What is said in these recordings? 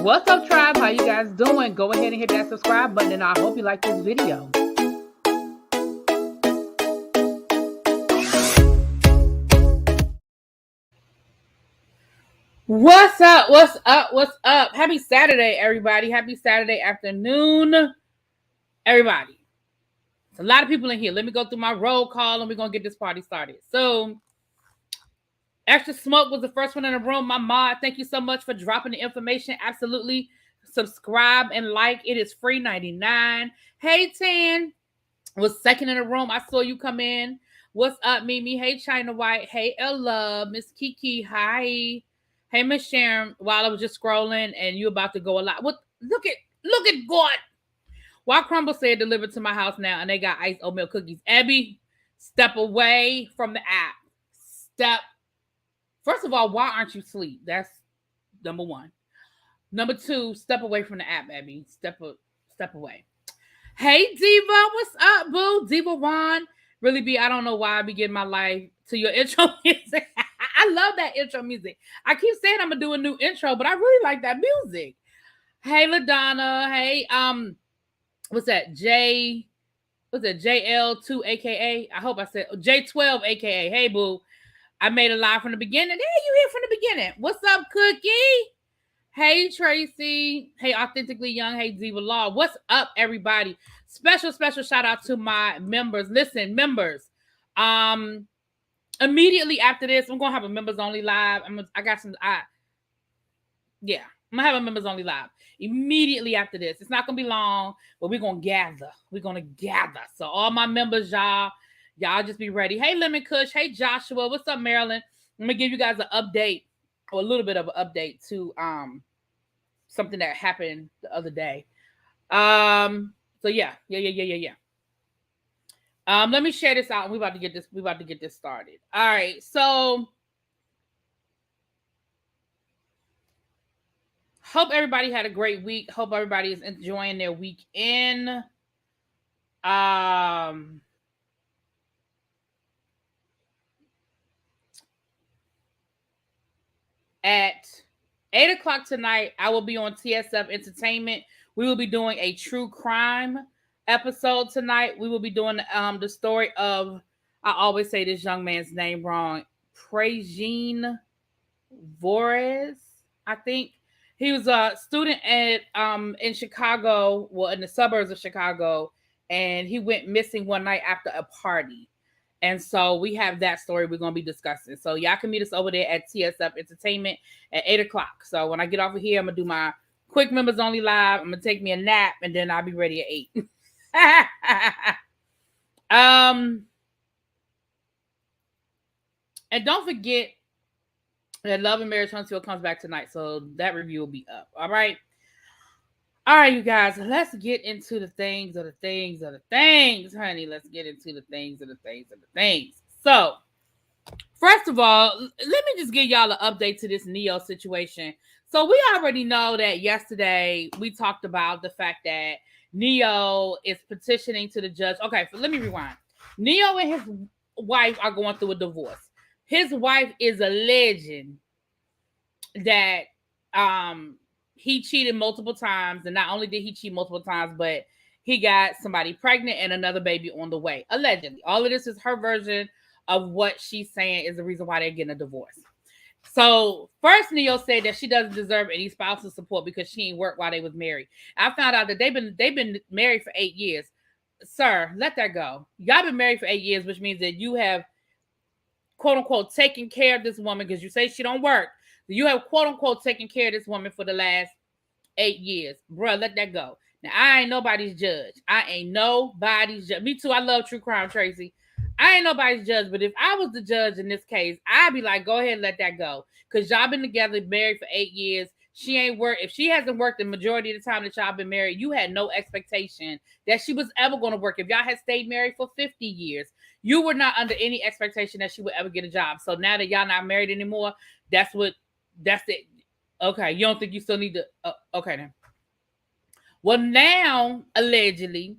What's up, tribe? How you guys doing? Go ahead and hit that subscribe button, and I hope you like this video. What's up? What's up? What's up? Happy Saturday, everybody. Happy Saturday afternoon, everybody. There's a lot of people in here. Let me go through my roll call, and we're going to get this party started. So, Extra Smoke was the first one in the room. My mod, thank you so much for dropping the information. Absolutely. Subscribe and like. It is free 99. Hey, Tan was second in the room. I saw you come in. What's up, Mimi? Hey, China White. Hey, Ella. Miss Kiki. Hi. Hey, Miss Sharon. While I was just scrolling and you about to go a lot. What? Look at God. Why Crumble said delivered to my house now and they got iced oatmeal cookies. Abby, step away from the app. First of all, why aren't you asleep? That's number one. Number two, step away from the app, Abby. Step away. Hey, Diva, what's up, boo? Diva Ron. Really be, I don't know why I be getting my life to your intro music. I love that intro music. I keep saying I'm going to do a new intro, but I really like that music. Hey, LaDonna. Hey, what's that? JL2 AKA? I hope I said J12 AKA. Hey, boo. I made a live from the beginning. Hey, you here from the beginning. What's up, Cookie? Hey, Tracy. Hey, Authentically Young. Hey, Diva Law. What's up, everybody? Special shout out to my members. Listen, members. Immediately after this, I'm going to have a members only live. I'm going to have a members only live. Immediately after this. It's not going to be long, but we're going to gather. So all my members, y'all just be ready. Hey, Lemon Kush. Hey, Joshua. What's up, Maryland? I'm going to give you guys an update, or a little bit of an update to something that happened the other day. So yeah. Let me share this out, and we're about to get this started. All right. So hope everybody had a great week. Hope everybody is enjoying their weekend. at 8 o'clock tonight, I will be on TSF Entertainment. We will be doing a true crime episode tonight. We will be doing the story of, I always say this young man's name wrong, Prajin Vorez, I think. He was a student at in Chicago, well, in the suburbs of Chicago, and he went missing one night after a party. And so we have that story we're gonna be discussing. So y'all can meet us over there at TSF Entertainment at 8 o'clock. So when I get off of here, I'm gonna do my quick members only live. I'm gonna take me a nap, and then I'll be ready at 8. And don't forget that Love and Marriage Huntsville comes back tonight, so that review will be up. All right, you guys. Let's get into the things, honey. Let's get into the things. So, first of all, let me just give y'all an update to this Neyo situation. So we already know that yesterday we talked about the fact that Neyo is petitioning to the judge. Okay, so let me rewind. Neyo and his wife are going through a divorce. His wife is alleging that he cheated multiple times, and not only did he cheat multiple times, but he got somebody pregnant and another baby on the way. Allegedly. All of this is her version of what she's saying is the reason why they're getting a divorce. So first, Neyo said that she doesn't deserve any spousal support because she ain't worked while they was married. I found out that they've been married for 8 years. Sir, let that go. Y'all been married for 8 years, which means that you have quote unquote taken care of this woman, because you say she don't work. You have quote unquote taken care of this woman for the last 8 years. Bruh, let that go. Now, I ain't nobody's judge. Me too. I love true crime, Tracy. I ain't nobody's judge, but if I was the judge in this case, I'd be like, go ahead and let that go. Because y'all been together, married for 8 years. She ain't worked. If she hasn't worked the majority of the time that y'all been married, you had no expectation that she was ever going to work. If y'all had stayed married for 50 years, you were not under any expectation that she would ever get a job. So now that y'all not married anymore, that's it. Okay, you don't think you still need to? Okay, then. Well, now allegedly,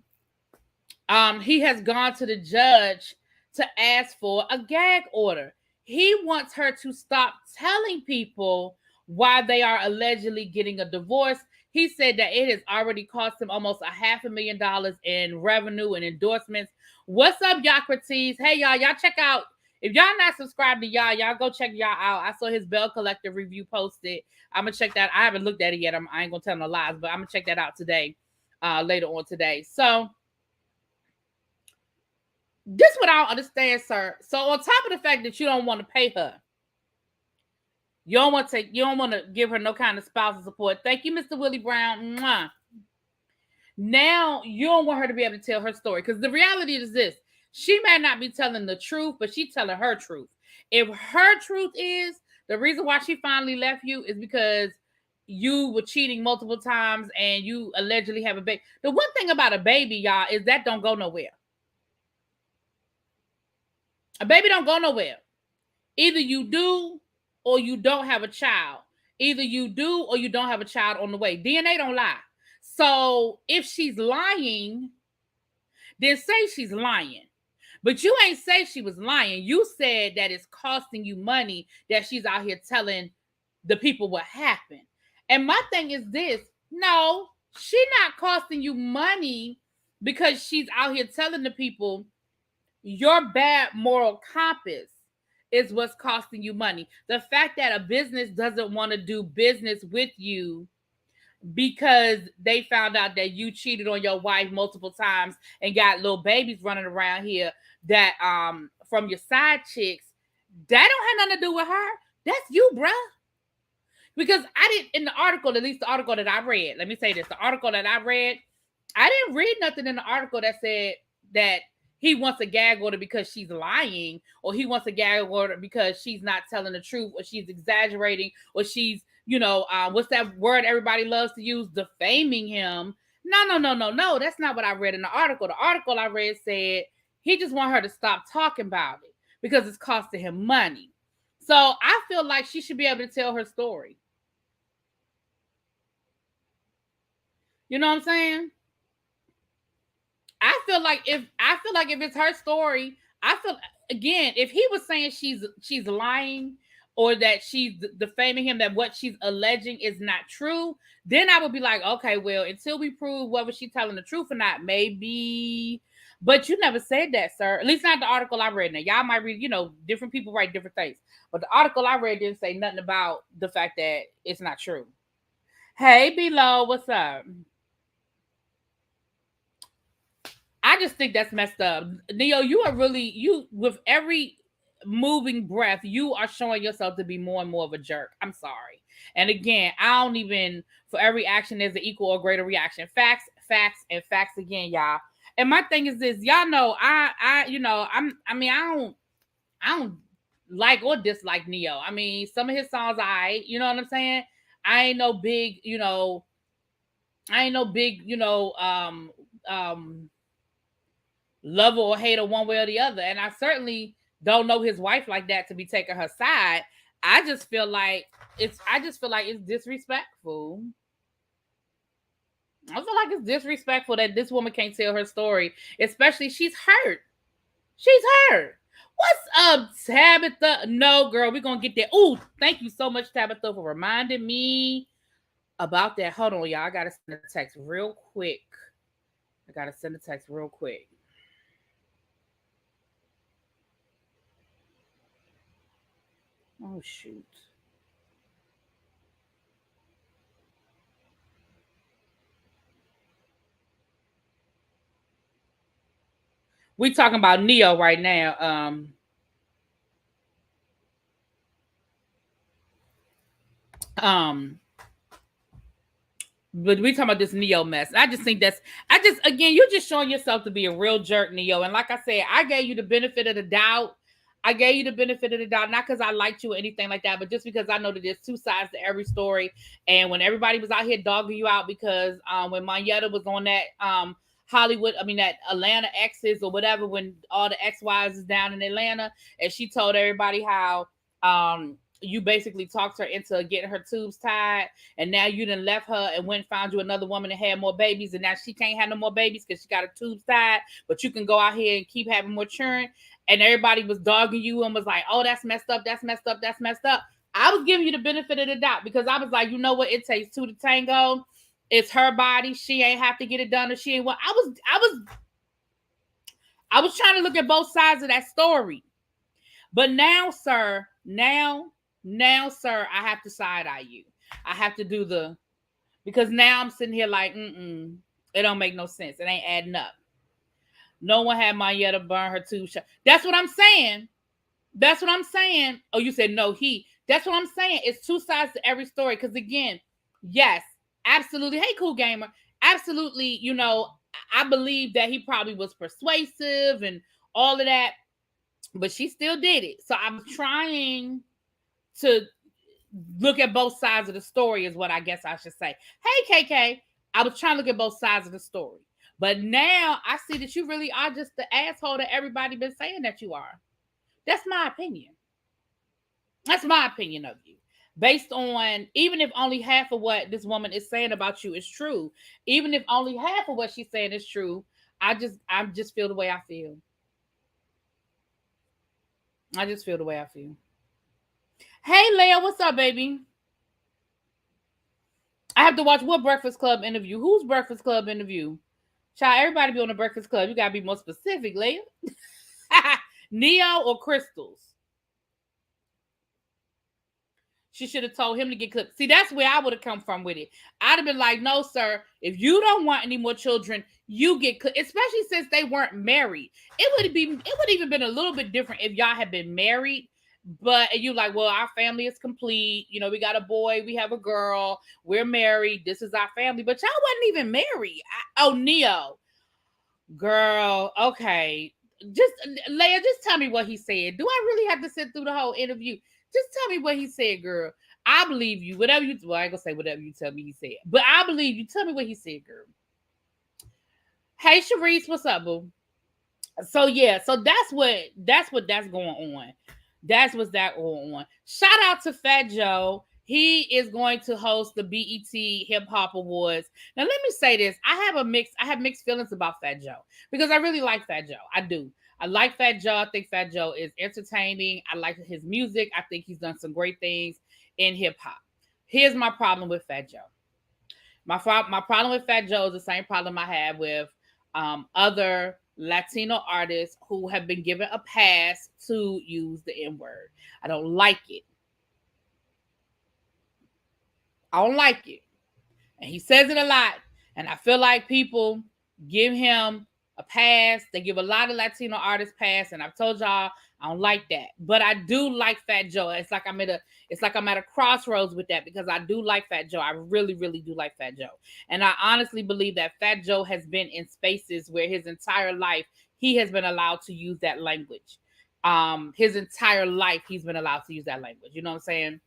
he has gone to the judge to ask for a gag order. He wants her to stop telling people why they are allegedly getting a divorce. He said that it has already cost him almost $500,000 in revenue and endorsements. What's up, Yocrates? Hey, y'all check out. If y'all not subscribed to y'all go check y'all out. I saw his Bell Collective review posted. I'm going to check that. I haven't looked at it yet. I ain't going to tell no lies, but I'm going to check that out today, later on today. So, this is what I don't understand, sir. So, on top of the fact that you don't want to pay her, you don't want to give her no kind of spousal support. Thank you, Mr. Willie Brown. Mwah. Now, you don't want her to be able to tell her story, because the reality is this. She may not be telling the truth, but she's telling her truth. If her truth is the reason why she finally left you is because you were cheating multiple times and you allegedly have a baby. The one thing about a baby, y'all, is that don't go nowhere. A baby don't go nowhere. Either you do or you don't have a child. Either you do or you don't have a child on the way. DNA don't lie. So if she's lying, then say she's lying. But you ain't say she was lying. You said that it's costing you money that she's out here telling the people what happened. And my thing is this. No, she's not costing you money because she's out here telling the people your bad moral compass is what's costing you money. The fact that a business doesn't want to do business with you because they found out that you cheated on your wife multiple times and got little babies running around here that from your side chicks, that don't have nothing to do with her. That's you, bruh. Because I didn't, in the article, at least the article that I read, let me say this, the article that I read, I didn't read nothing in the article that said that he wants a gag order because she's lying, or he wants a gag order because she's not telling the truth, or she's exaggerating, or she's, what's that word everybody loves to use, defaming him. No. That's not what I read in the article. The article I read said he just want her to stop talking about it because it's costing him money. So I feel like she should be able to tell her story. You know what I'm saying? I feel like if it's her story, if he was saying she's lying, or that she's defaming him, that what she's alleging is not true, then I would be like, okay, well, until we prove whether she's telling the truth or not, maybe. But you never said that, sir. At least not the article I read. Now, y'all might read, different people write different things. But the article I read didn't say nothing about the fact that it's not true. Hey, Below, what's up? I just think that's messed up. Neyo, you are really, with every moving breath, you are showing yourself to be more and more of a jerk. I'm sorry. And again, I don't even, for every action, there's an equal or greater reaction. Facts, and facts again, y'all. And my thing is this, y'all know, I don't like or dislike Neyo. I mean, some of his songs, you know what I'm saying? I ain't no big, lover or hater one way or the other. And I certainly don't know his wife like that to be taking her side. I just feel like it's disrespectful. I feel like it's disrespectful that this woman can't tell her story, especially she's hurt. She's hurt. What's up, Tabitha? No, girl, we're going to get there. Ooh, thank you so much, Tabitha, for reminding me about that. Hold on, y'all. I got to send a text real quick. Oh, shoot. We talking about Neyo right now. But we talking about this Neyo mess. Again, you're just showing yourself to be a real jerk, Neyo. And like I said, I gave you the benefit of the doubt. Not because I liked you or anything like that, but just because I know that there's two sides to every story. And when everybody was out here dogging you out because when Mayetta was on that that Atlanta exes or whatever, when all the ex-wives is down in Atlanta, and she told everybody how you basically talked her into getting her tubes tied, and now you done left her and went and found you another woman and had more babies, and now she can't have no more babies because she got her tubes tied, but you can go out here and keep having more children. And everybody was dogging you and was like, oh, that's messed up. I was giving you the benefit of the doubt because I was like, you know what? It takes two to tango. It's her body. She ain't have to get it done, or she ain't what. I was trying to look at both sides of that story. But now, sir, I have to side-eye you. I have to do because now I'm sitting here like, it don't make no sense. It ain't adding up. No one had Mayetta burn her tube shot. That's what I'm saying. Oh, you said no, That's what I'm saying. It's two sides to every story. Because again, yes, absolutely. Hey, cool gamer. Absolutely, I believe that he probably was persuasive and all of that. But she still did it. So I'm trying to look at both sides of the story is what I guess I should say. Hey, KK, I was trying to look at both sides of the story. But now I see that you really are just the asshole that everybody been saying that you are. That's my opinion. That's my opinion of you. Based on, even if only half of what this woman is saying about you is true, even if only half of what she's saying is true, I just feel the way I feel. I just feel the way I feel. Hey, Leia, what's up, baby? I have to watch what Breakfast Club interview? Whose Breakfast Club interview? Child, everybody be on the Breakfast Club. You gotta be more specific, Leia. Neyo or Crystals? She should have told him to get clipped. See, that's where I would have come from with it. I'd have been like, no, sir. If you don't want any more children, you get clipped. Especially since they weren't married. It would even been a little bit different if y'all had been married. But you like, well, our family is complete. We got a boy, we have a girl, we're married. This is our family. But y'all wasn't even married. Neyo. Girl, okay. Just, Leia, just tell me what he said. Do I really have to sit through the whole interview? Just tell me what he said, girl. I believe you. Whatever you, well, I ain't gonna say whatever you tell me he said. But I believe you. Tell me what he said, girl. Hey, Sharice, what's up, boo? So yeah, so that's going on. That's what's that going on. Shout out to Fat Joe. He is going to host the BET Hip Hop Awards. Now, let me say this. I have mixed feelings about Fat Joe because I really like Fat Joe. I do. I like Fat Joe. I think Fat Joe is entertaining. I like his music. I think he's done some great things in hip hop. Here's my problem with Fat Joe. My problem with Fat Joe is the same problem I have with other Latino artists who have been given a pass to use the N word. I don't like it. I don't like it. And he says it a lot. And I feel like people give him a pass. They give a lot of Latino artists pass. And I've told y'all I don't like that. But I do like Fat Joe. I'm at a crossroads with that because I do like Fat Joe. I really, really do like Fat Joe. And I honestly believe that Fat Joe has been in spaces where his entire life he has been allowed to use that language. His entire life he's been allowed to use that language. You know what I'm saying?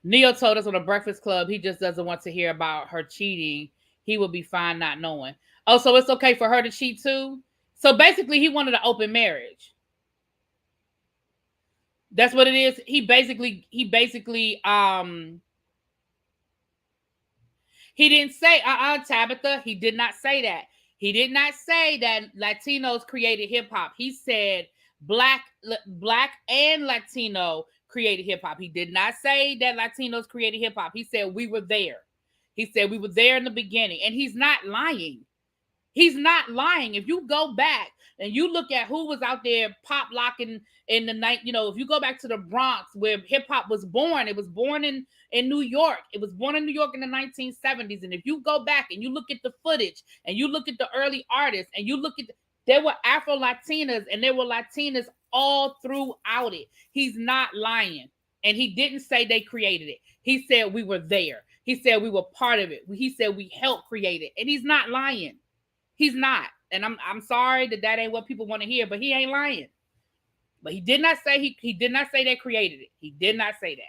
Neyo told us on the Breakfast Club he just doesn't want to hear about her cheating. He will be fine not knowing. Oh, so it's okay for her to cheat too? So basically he wanted an open marriage. That's what it is. He basically he didn't say Tabitha, he did not say that. He did not say that Latinos created hip hop. He said black and Latino created hip hop. He did not say that Latinos created hip hop. He said we were there. He said we were there in the beginning, and he's not lying. He's not lying. If you go back and you look at who was out there pop locking in the night, if you go back to the Bronx where hip hop was born, it was born in New York. It was born in New York in the 1970s. And if you go back and you look at the footage and you look at the early artists and you look at, there were Afro Latinas and there were Latinas all throughout it. He's not lying. And he didn't say they created it. He said we were there. He said we were part of it. He said we helped create it. And he's not lying. He's not. And I'm sorry that ain't what people want to hear, but he ain't lying. But he did not say he did not say they created it. He did not say that.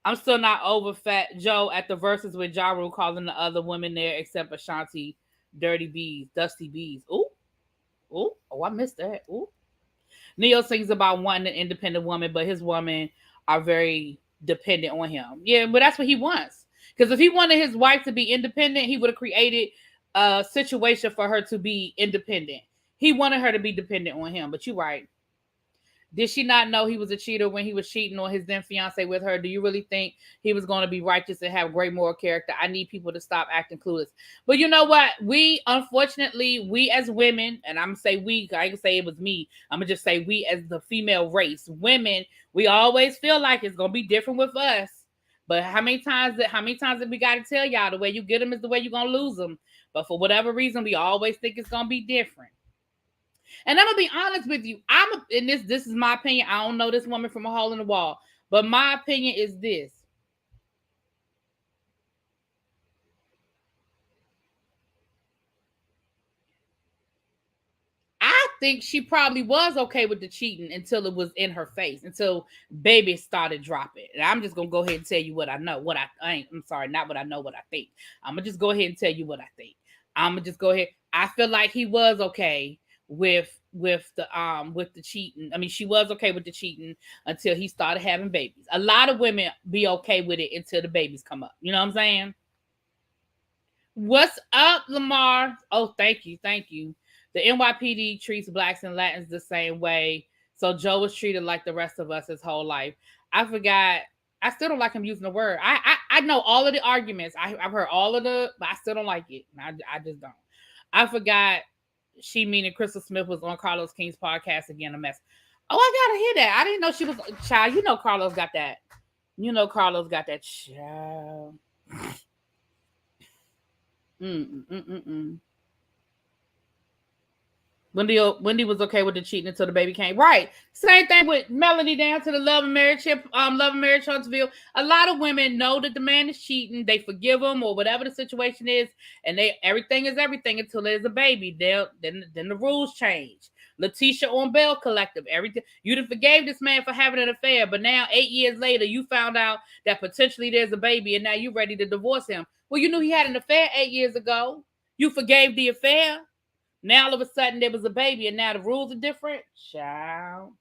I'm still not over Fat Joe at the verses with Ja Rule calling the other women there except Ashanti dirty bees, dusty bees. Ooh. Oh, I missed that. Ooh. Neyo sings about wanting an independent woman, but his women are very dependent on him. Yeah, but that's what he wants. Because if he wanted his wife to be independent, he would have created a situation for her to be independent. He wanted her to be dependent on him, but you're right. Did she not know he was a cheater when he was cheating on his then fiance with her? Do you really think he was going to be righteous and have great moral character? I need people to stop acting clueless. But you know what? Unfortunately, we as women, and I'm going to say we, I can say it was me. I'm going to just say we as the female race, women, we always feel like it's going to be different with us. But how many times have we got to tell y'all the way you get them is the way you're going to lose them? But for whatever reason, we always think it's going to be different. And I'm gonna be honest with you. This is my opinion. I don't know this woman from a hole in the wall, but my opinion is this. I think she probably was okay with the cheating until it was in her face, until baby started dropping. And I'm just gonna go ahead and tell you what I know. I'm sorry, not what I know, what I think. I'm gonna just go ahead and tell you what I think. I'm gonna just go ahead. I feel like he was okay with the cheating. I mean, she was okay with the cheating until he started having babies. A lot of women be okay with it until the babies come up. You know what I'm saying? What's up, Lamar? Oh, thank you. The NYPD treats blacks and Latins the same way, so Joe was treated like the rest of us his whole life. I forgot. I still don't like him using the word. I know all of the arguments. I've heard all of the, but I still don't like it. I just don't. I forgot. She meaning Crystal Smith was on Carlos King's podcast again. A mess. Oh, I gotta hear that. I didn't know she was child. You know Carlos got that. Child. Wendy was okay with the cheating until the baby came. Right. Same thing with Melanie down to the Love and Marriage Huntsville. A lot of women know that the man is cheating. They forgive him or whatever the situation is, and everything is everything until there's a baby. Then the rules change. Letitia on Bell Collective, everything. You done forgave this man for having an affair, but now 8 years later, you found out that potentially there's a baby, and now you're ready to divorce him. Well, you knew he had an affair 8 years ago. You forgave the affair. Now all of a sudden there was a baby, and now the rules are different. Child.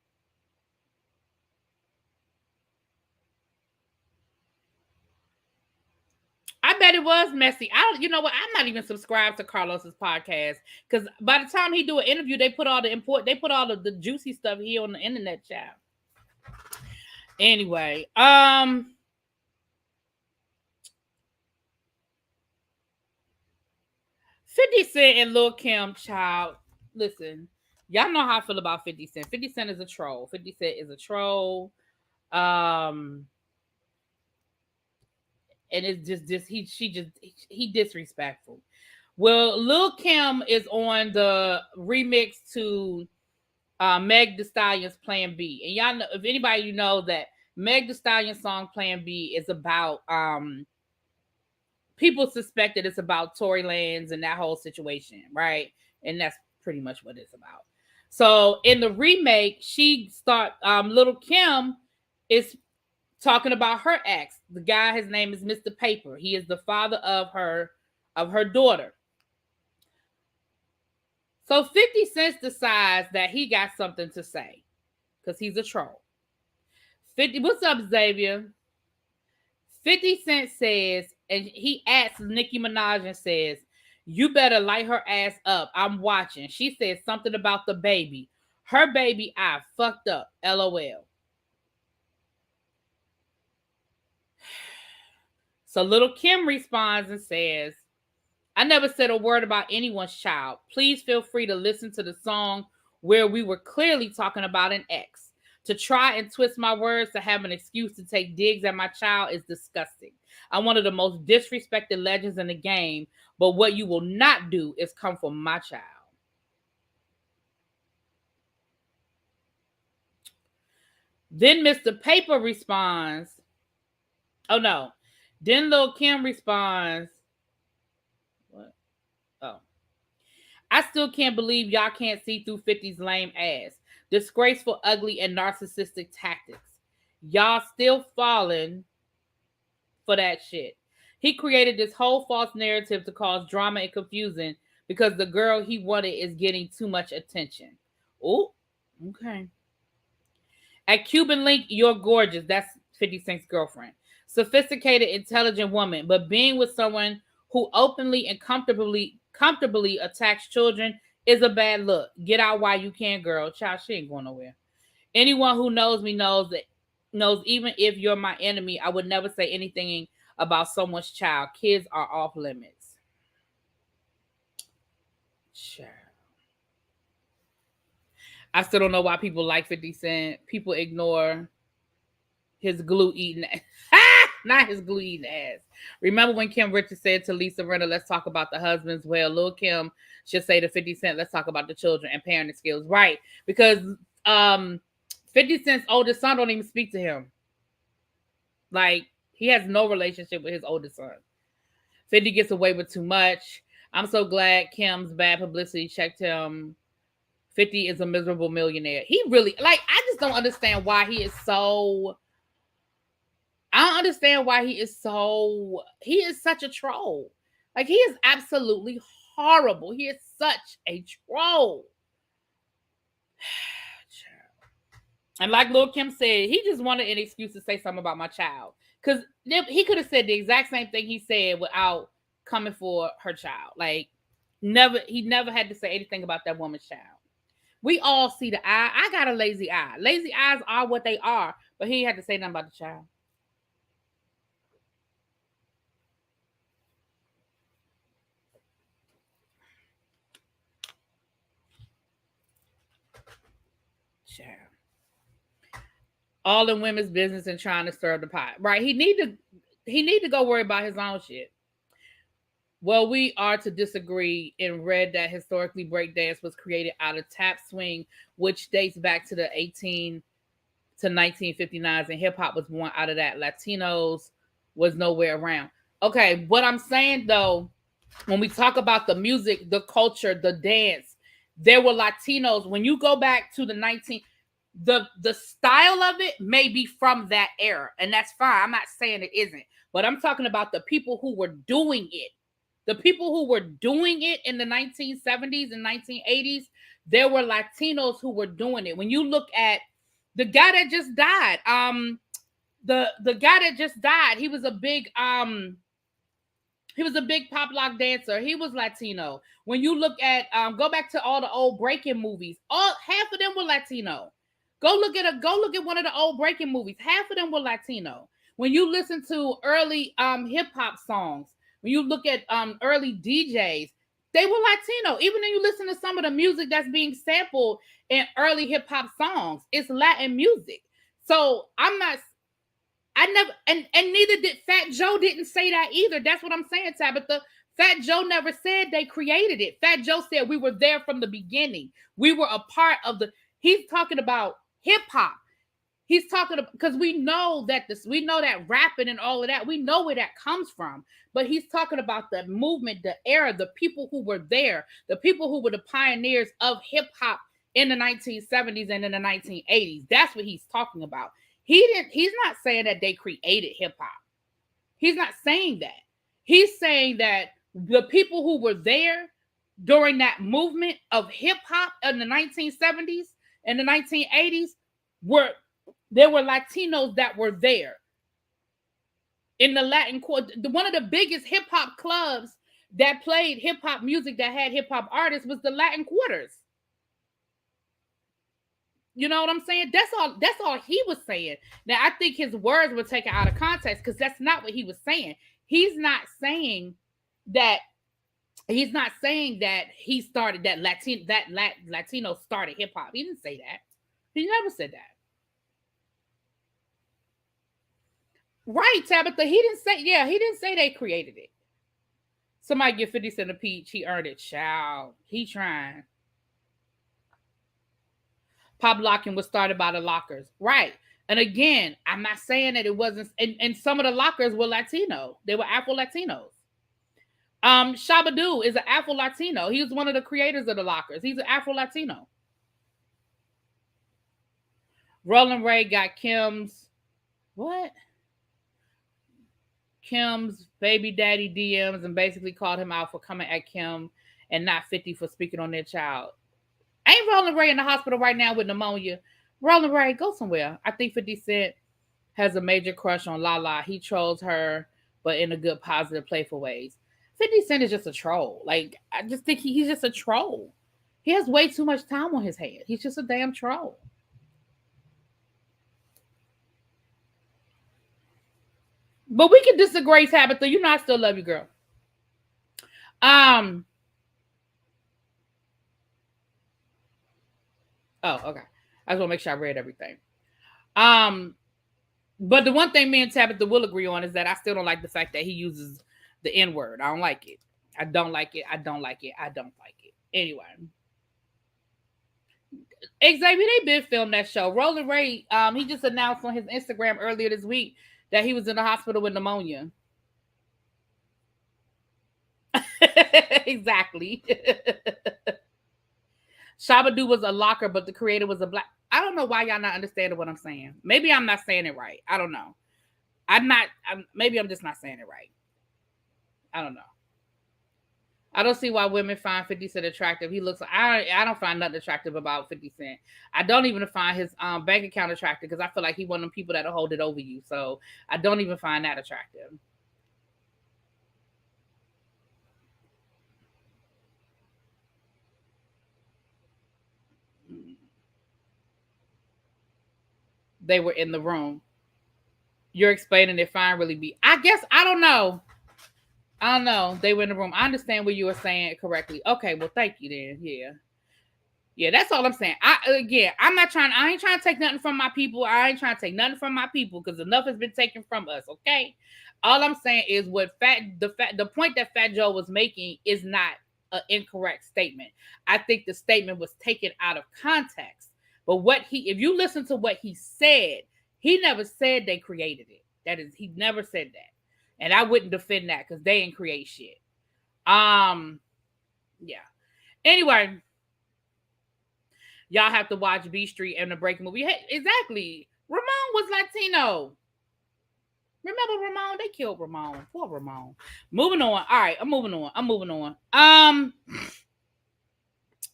I bet said it was messy. You know what? I'm not even subscribed to Carlos's podcast because by the time he do an interview, they put all the juicy stuff here on the internet, child. Anyway, 50 Cent and Lil Kim, child. Listen, y'all know how I feel about 50 Cent. 50 Cent is a troll. 50 Cent is a troll. And it's just he disrespectful. Well, Lil Kim is on the remix to Meg Thee Stallion's Plan B. And y'all know, if anybody you know that Meg Thee Stallion's song Plan B is about people suspect that it's about Tory Lanez and that whole situation, right? And that's pretty much what it's about. So in the remake, Lil Kim is talking about her ex. The guy, his name is Mr. Paper. He is the father of her daughter. So 50 Cent decides that he got something to say because he's a troll. 50, what's up, Xavier? 50 Cent says, and he asks Nicki Minaj and says, "You better light her ass up. I'm watching." She says something about the baby. Her baby, I fucked up. LOL. So Lil Kim responds and says, "I never said a word about anyone's child. Please feel free to listen to the song where we were clearly talking about an ex. To try and twist my words to have an excuse to take digs at my child is disgusting. I'm one of the most disrespected legends in the game, but what you will not do is come for my child." Then Mr. Paper responds, oh no. Then Lil Kim responds, what? Oh. "I still can't believe y'all can't see through 50's lame ass. Disgraceful, ugly, and narcissistic tactics. Y'all still falling for that shit. He created this whole false narrative to cause drama and confusion because the girl he wanted is getting too much attention." Oh, okay. "At Cuban Link, you're gorgeous." That's 50 Cent's girlfriend. "Sophisticated, intelligent woman, but being with someone who openly and comfortably attacks children is a bad look. Get out while you can, girl." Child, she ain't going nowhere. "Anyone who knows me knows even if you're my enemy, I would never say anything about someone's child. Kids are off limits." Child. I still don't know why people like 50 Cent. People ignore his glue eating ass. Not his glue eating ass. Remember when Kim Richards said to Lisa Rinna, "Let's talk about the husbands"? Well, Lil Kim should say to 50 Cent, "Let's talk about the children and parenting skills." Right. Because 50 Cent's oldest son don't even speak to him. Like, he has no relationship with his oldest son. 50 gets away with too much. I'm so glad Kim's bad publicity checked him. 50 is a miserable millionaire. He really, like, I just don't understand why he is so... I don't understand why he is such a troll. Like, he is absolutely horrible. He is such a troll. And like Lil Kim said, he just wanted an excuse to say something about my child. Because he could have said the exact same thing he said without coming for her child. Like, he never had to say anything about that woman's child. We all see the eye. I got a lazy eye. Lazy eyes are what they are. But he had to say nothing about the child. Child. All in women's business and trying to stir the pot. Right. He need to go worry about his own shit. Well, we are to disagree and read that historically breakdance was created out of tap swing, which dates back to the 18 to 1959s, and hip hop was born out of that. Latinos was nowhere around. Okay, what I'm saying though, when we talk about the music, the culture, the dance, there were Latinos. When you go back to the style of it may be from that era, and that's fine. I'm not saying it isn't, but I'm talking about the people who were doing it. The people who were doing it in the 1970s and 1980s, there were Latinos who were doing it. When you look at the guy that just died, the guy that just died, he was a big He was a big pop lock dancer. He was Latino. When you look at go back to all the old breaking movies, all half of them were Latino. Go look at one of the old breaking movies. Half of them were Latino. When you listen to early hip hop songs, when you look at early DJs, they were Latino. Even when you listen to some of the music that's being sampled in early hip hop songs, it's Latin music. So I'm not I never and neither did Fat Joe didn't say that either. That's what I'm saying, Tabitha. Fat Joe never said they created it. Fat Joe said we were there from the beginning. We were a part of the. He's talking about hip hop. He's talking about because we know that rapping and all of that. We know where that comes from. But he's talking about the movement, the era, the people who were there, the people who were the pioneers of hip hop in the 1970s and in the 1980s. That's what he's talking about. He's not saying that they created hip hop. He's not saying that. He's saying that the people who were there during that movement of hip hop in the 1970s and the 1980s there were Latinos that were there in the Latin quarter. One of the biggest hip hop clubs that played hip hop music that had hip hop artists was the Latin Quarters. You know what I'm saying? That's all he was saying. Now, I think his words were taken out of context because that's not what he was saying. He's not saying that he started that Latino started hip hop. He didn't say that. He never said that. Right, Tabitha. He didn't say they created it. Somebody give 50 Cent a peach. He earned it. Child. He trying. Pop locking was started by the lockers. Right. And again, I'm not saying that it wasn't, and some of the lockers were Latino. They were Afro-Latinos. Shabba-Doo is an Afro-Latino. He was one of the creators of the lockers. He's an Afro-Latino. Roland Ray got Kim's baby daddy DMs and basically called him out for coming at Kim and not 50 for speaking on their child. Ain't Roland Ray in the hospital right now with pneumonia? Roland Ray, go somewhere. I think 50 Cent has a major crush on Lala. He trolls her, but in a good, positive, playful ways. 50 Cent is just a troll. Like, I just think he's just a troll. He has way too much time on his head. He's just a damn troll. But we can disagree, Tabitha. You know I still love you, girl. Oh, okay. I just want to make sure I read everything. But the one thing me and Tabitha will agree on is that I still don't like the fact that he uses the N-word. I don't like it. I don't like it. I don't like it. I don't like it. Anyway. Xavier, they been filmed that show. Roland Ray, he just announced on his Instagram earlier this week that he was in the hospital with pneumonia. Exactly. Shabba-Doo was a locker, but the creator was a black. I don't know why y'all not understanding what I'm saying. Maybe I'm not saying it right. I don't know. Maybe I'm just not saying it right. I don't know. I don't see why women find 50 Cent attractive. He looks. I don't find nothing attractive about 50 Cent. I don't even find his bank account attractive because I feel like he one of them people that'll hold it over you. So I don't even find that attractive. They were in the room. You're explaining it fine, really be. I guess I don't know. I don't know. They were in the room. I understand what you were saying correctly. Okay, well, thank you then. Yeah, that's all I'm saying. I ain't trying to take nothing from my people. I ain't trying to take nothing from my people because enough has been taken from us. Okay. All I'm saying is the point that Fat Joe was making is not an incorrect statement. I think the statement was taken out of context. But if you listen to what he said, he never said they created it. He never said that. And I wouldn't defend that because they didn't create shit. Yeah. Anyway, y'all have to watch B Street and the Breaking movie. Hey, exactly. Ramon was Latino. Remember Ramon? They killed Ramon. Poor Ramon. Moving on. All right, I'm moving on.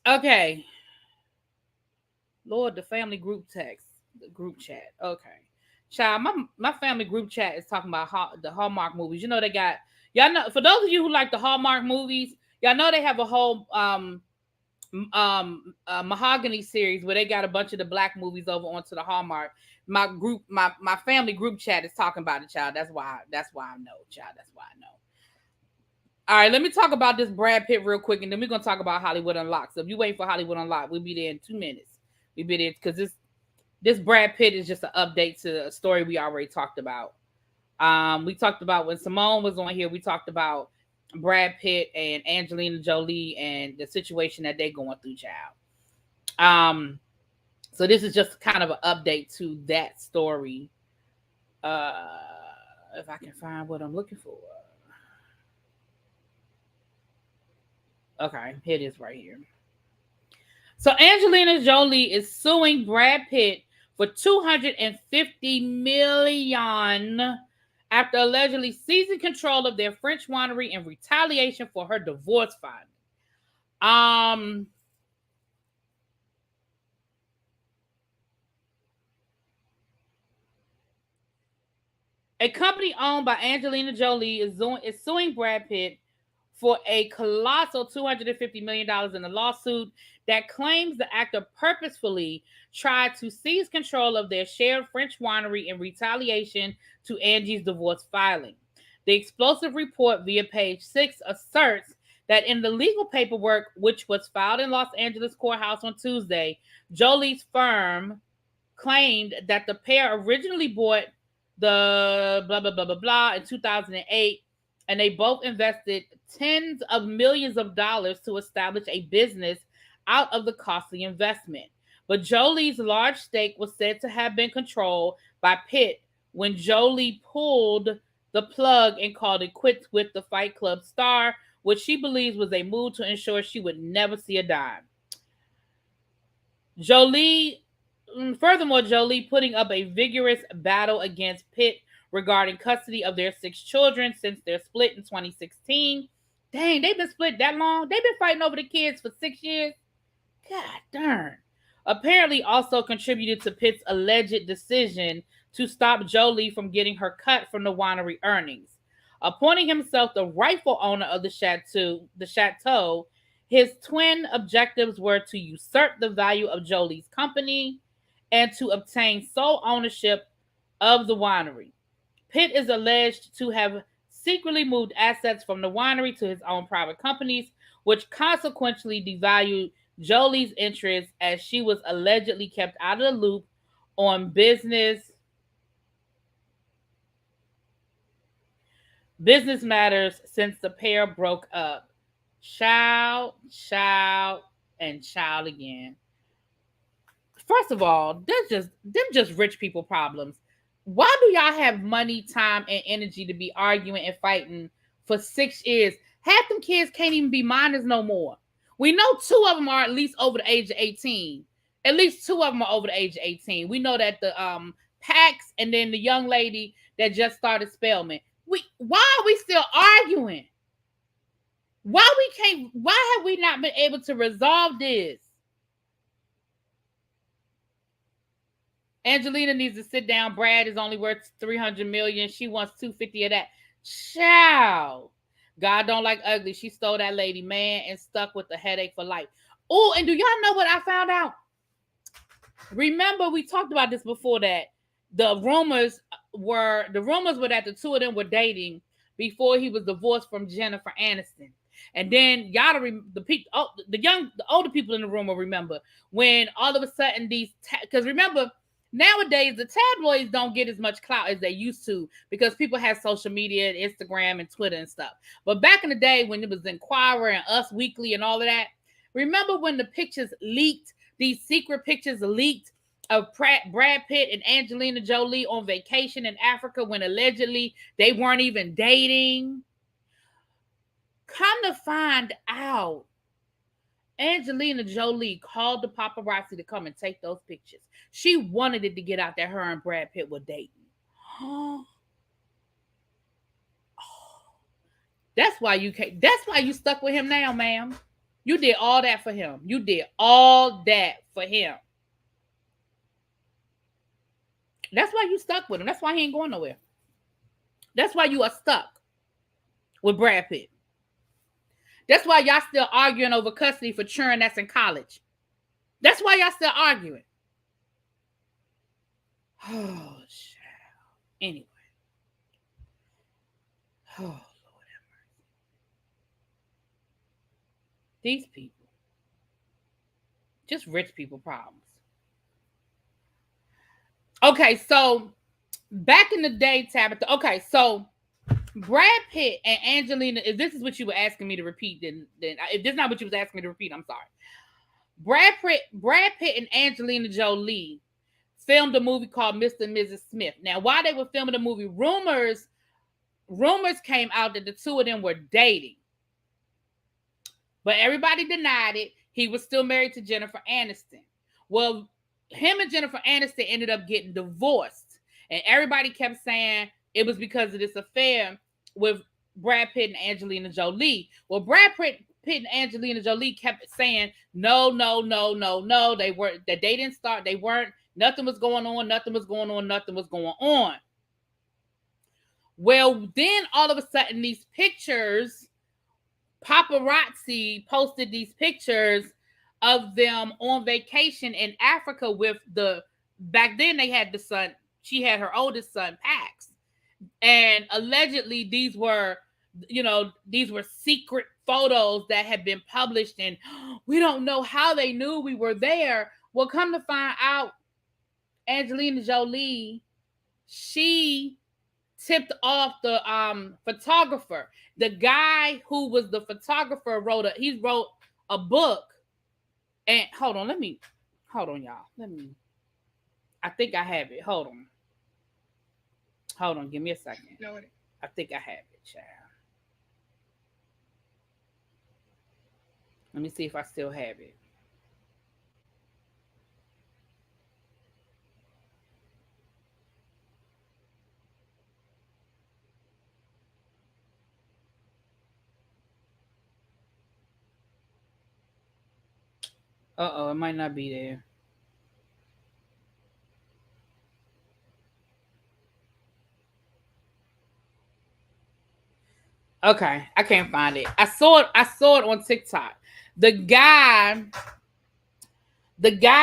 Okay. Lord, the family group text, the group chat. Okay. Child, my family group chat is talking about the Hallmark movies. You know they got y'all know for those of you who like the Hallmark movies, y'all know they have a whole mahogany series where they got a bunch of the black movies over onto the Hallmark. My family group chat is talking about it, child. That's why I know, child. That's why I know. All right, let me talk about this Brad Pitt real quick, and then we're gonna talk about Hollywood Unlocked. So if you wait for Hollywood Unlocked, we'll be there in 2 minutes. We'll be there because this Brad Pitt is just an update to a story we already talked about. We talked about when Simone was on here. We talked about Brad Pitt and Angelina Jolie and the situation that they're going through, child. So this is just kind of an update to that story. If I can find what I'm looking for. Okay, here it is right here. So Angelina Jolie is suing Brad Pitt for $250 million after allegedly seizing control of their French winery in retaliation for her divorce filing. A company owned by Angelina Jolie is suing Brad Pitt for a colossal $250 million in a lawsuit that claims the actor purposefully tried to seize control of their shared French winery in retaliation to Angie's divorce filing. The explosive report via page 6 asserts that in the legal paperwork, which was filed in Los Angeles courthouse on Tuesday, Jolie's firm claimed that the pair originally bought the blah, blah, blah, blah, blah in 2008, and they both invested tens of millions of dollars to establish a business out of the costly investment. But Jolie's large stake was said to have been controlled by Pitt when Jolie pulled the plug and called it quits with the Fight Club star, which she believes was a move to ensure she would never see a dime. Furthermore, Jolie putting up a vigorous battle against Pitt regarding custody of their 6 children since their split in 2016. Dang, they've been split that long? They've been fighting over the kids for 6 years? God darn. Apparently also contributed to Pitt's alleged decision to stop Jolie from getting her cut from the winery earnings. Appointing himself the rightful owner of the chateau, his twin objectives were to usurp the value of Jolie's company and to obtain sole ownership of the winery. Pitt is alleged to have secretly moved assets from the winery to his own private companies, which consequently devalued Jolie's interests as she was allegedly kept out of the loop on business matters since the pair broke up. Child, and child again. First of all, them just rich people problems. Why do y'all have money, time, and energy to be arguing and fighting for 6 years? Half them kids can't even be minors no more. We know 2 of them are at least over the age of 18. At least 2 of them are over the age of 18. We know that the Pax and then the young lady that just started Spelman. Why are we still arguing? Why have we not been able to resolve this? Angelina needs to sit down. Brad is only worth $300 million. She wants $250 of that. Child. God don't like ugly. She stole that lady, man, and stuck with the headache for life. Oh, and do y'all know what I found out? Remember, we talked about this before, that the rumors were that the 2 of them were dating before he was divorced from Jennifer Aniston. And then y'all, the older people in the room will remember when all of a sudden because remember, nowadays the tabloids don't get as much clout as they used to because people have social media and Instagram and Twitter and stuff. But back in the day when it was Inquirer and Us Weekly and all of that, remember when the pictures leaked, these secret pictures leaked of Brad Pitt and Angelina Jolie on vacation in Africa when allegedly they weren't even dating? Come to find out, Angelina Jolie called the paparazzi to come and take those pictures. She wanted it to get out that her and Brad Pitt were dating. That's why you stuck with him now, ma'am. You did all that for him. That's why you stuck with him. That's why he ain't going nowhere. That's why you are stuck with Brad Pitt. That's why y'all still arguing over custody for children that's in college. That's why y'all still arguing. Oh, shit. Anyway. Oh, Lord have mercy. These people. Just rich people problems. Okay, so back in the day, Tabitha. Okay, so Brad Pitt and Angelina, if this is what you were asking me to repeat, then if this is not what you was asking me to repeat, I'm sorry. Brad Pitt and Angelina Jolie filmed a movie called Mr. and Mrs. Smith. Now, while they were filming the movie, rumors came out that the two of them were dating. But everybody denied it. He was still married to Jennifer Aniston. Well, him and Jennifer Aniston ended up getting divorced. And everybody kept saying it was because of this affair with Brad Pitt and Angelina Jolie. Well, Brad Pitt and Angelina Jolie kept saying, no. They weren't, that they didn't start. They weren't, nothing was going on. Well, then all of a sudden, these pictures, paparazzi posted these pictures of them on vacation in Africa with back then they had the son, she had her oldest son, Pax. And allegedly these were secret photos that had been published, and we don't know how they knew we were there. Well, come to find out, Angelina Jolie, she tipped off the photographer. The guy who was the photographer wrote a book. And hold on, y'all. I think I have it. Hold on, give me a second. No, I think I have it, child. Let me see if I still have it. It might not be there. Okay, I can't find it. I saw it on TikTok. The guy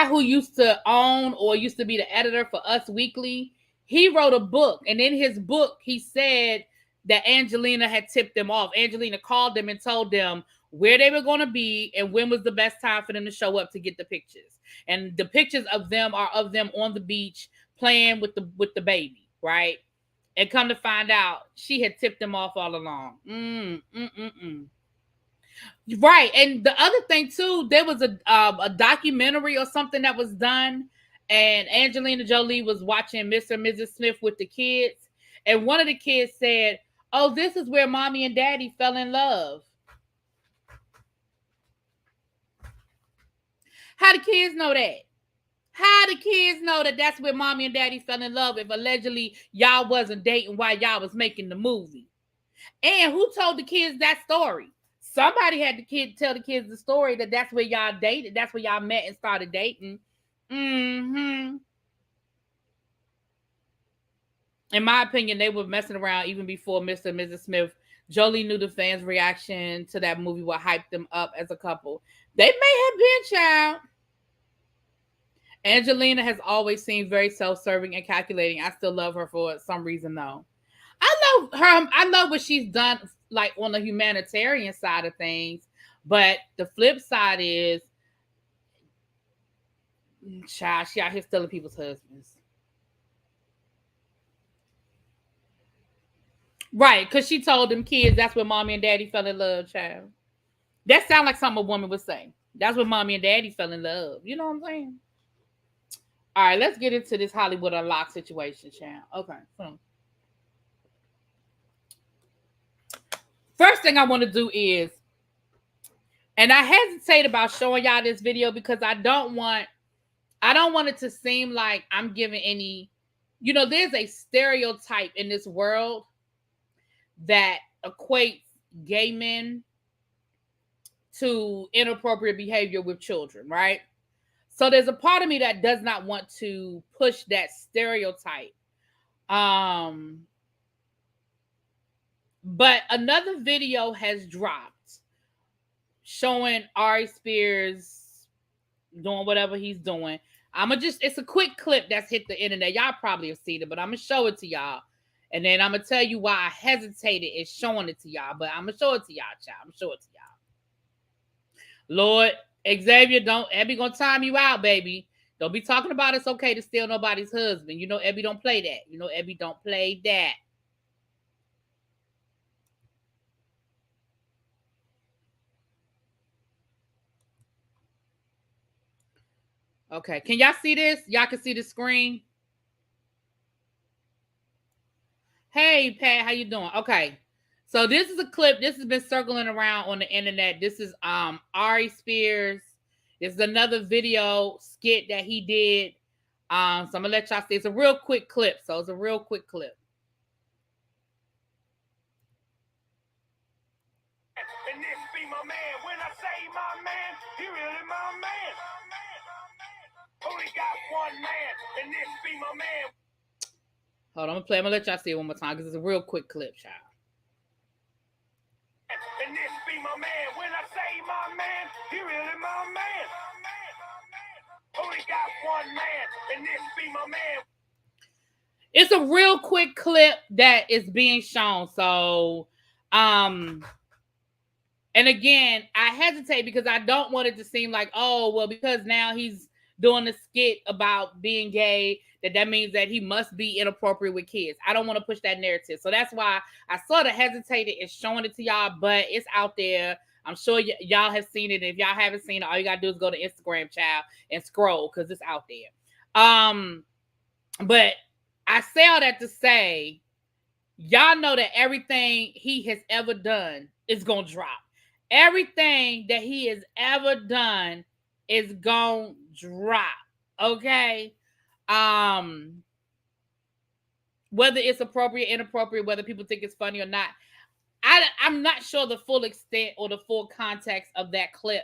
who used to own or used to be the editor for Us Weekly, he wrote a book, and in his book he said that Angelina had tipped them off. Angelina called them and told them where they were going to be and when was the best time for them to show up to get the pictures. And the pictures of them are of them on the beach playing with the baby, right? And come to find out, she had tipped them off all along. Right. And the other thing too, there was a documentary or something that was done, and Angelina Jolie was watching Mr. and Mrs. Smith with the kids, and one of the kids said, "Oh, this is where mommy and daddy fell in love." How do kids know that? How do kids know that that's where mommy and daddy fell in love if allegedly y'all wasn't dating while y'all was making the movie? And who told the kids that story? Somebody had tell the kids the story that that's where y'all dated. That's where y'all met and started dating. In my opinion, they were messing around even before Mr. and Mrs. Smith. Jolie knew the fans' reaction to that movie would hype them up as a couple. They may have been, child. Angelina has always seemed very self-serving and calculating. I still love her for some reason, though. I love her. I love what she's done, like on the humanitarian side of things. But the flip side is, child, she out here stealing people's husbands. Right, because she told them kids that's where mommy and daddy fell in love, child. That sounds like something a woman would say. That's where mommy and daddy fell in love. You know what I'm saying? All right, let's get into this Hollywood Unlocked situation, child. Okay. First thing I want to do is, and I hesitate about showing y'all this video because I don't want it to seem like I'm giving any, there's a stereotype in this world that equates gay men to inappropriate behavior with children, right? So there's a part of me that does not want to push that stereotype. But another video has dropped showing Ari Spears doing whatever he's doing. It's a quick clip that's hit the internet. Y'all probably have seen it, but I'm gonna show it to y'all. And then I'm gonna tell you why I hesitated in showing it to y'all. But I'm gonna show it to y'all, child. I'm gonna show it to y'all. Lord, Xavier, Ebby gonna time you out, baby. Don't be talking about it's okay to steal nobody's husband. You know Ebby don't play that. You know Ebby don't play that. Okay, can y'all see this? Y'all can see the screen. Hey, Pat, how you doing? Okay, so this is a clip. This has been circling around on the internet. This is Ari Spears. This is another video skit that he did. So I'm gonna let y'all see. It's a real quick clip. So it's a real quick clip. And this be my man. When I say my man, he really my man. Only got one man, and this be my man. Hold on, I'm gonna let y'all see it one more time because it's a real quick clip, child. And this be my man. When I say my man, he really my man. Only got one man, and this be my man. It's a real quick clip that is being shown. So, and again, I hesitate because I don't want it to seem like, oh, well, because now he's doing a skit about being gay, that means that he must be inappropriate with kids. I don't want to push that narrative. So that's why I sort of hesitated in showing it to y'all, but it's out there. I'm sure y'all have seen it. If y'all haven't seen it, all you got to do is go to Instagram, child, and scroll because it's out there. But I say all that to say, y'all know that everything he has ever done is going to drop. Everything that he has ever done is going to drop. Okay? Whether it's appropriate, inappropriate, whether people think it's funny or not, I'm not sure the full extent or the full context of that clip,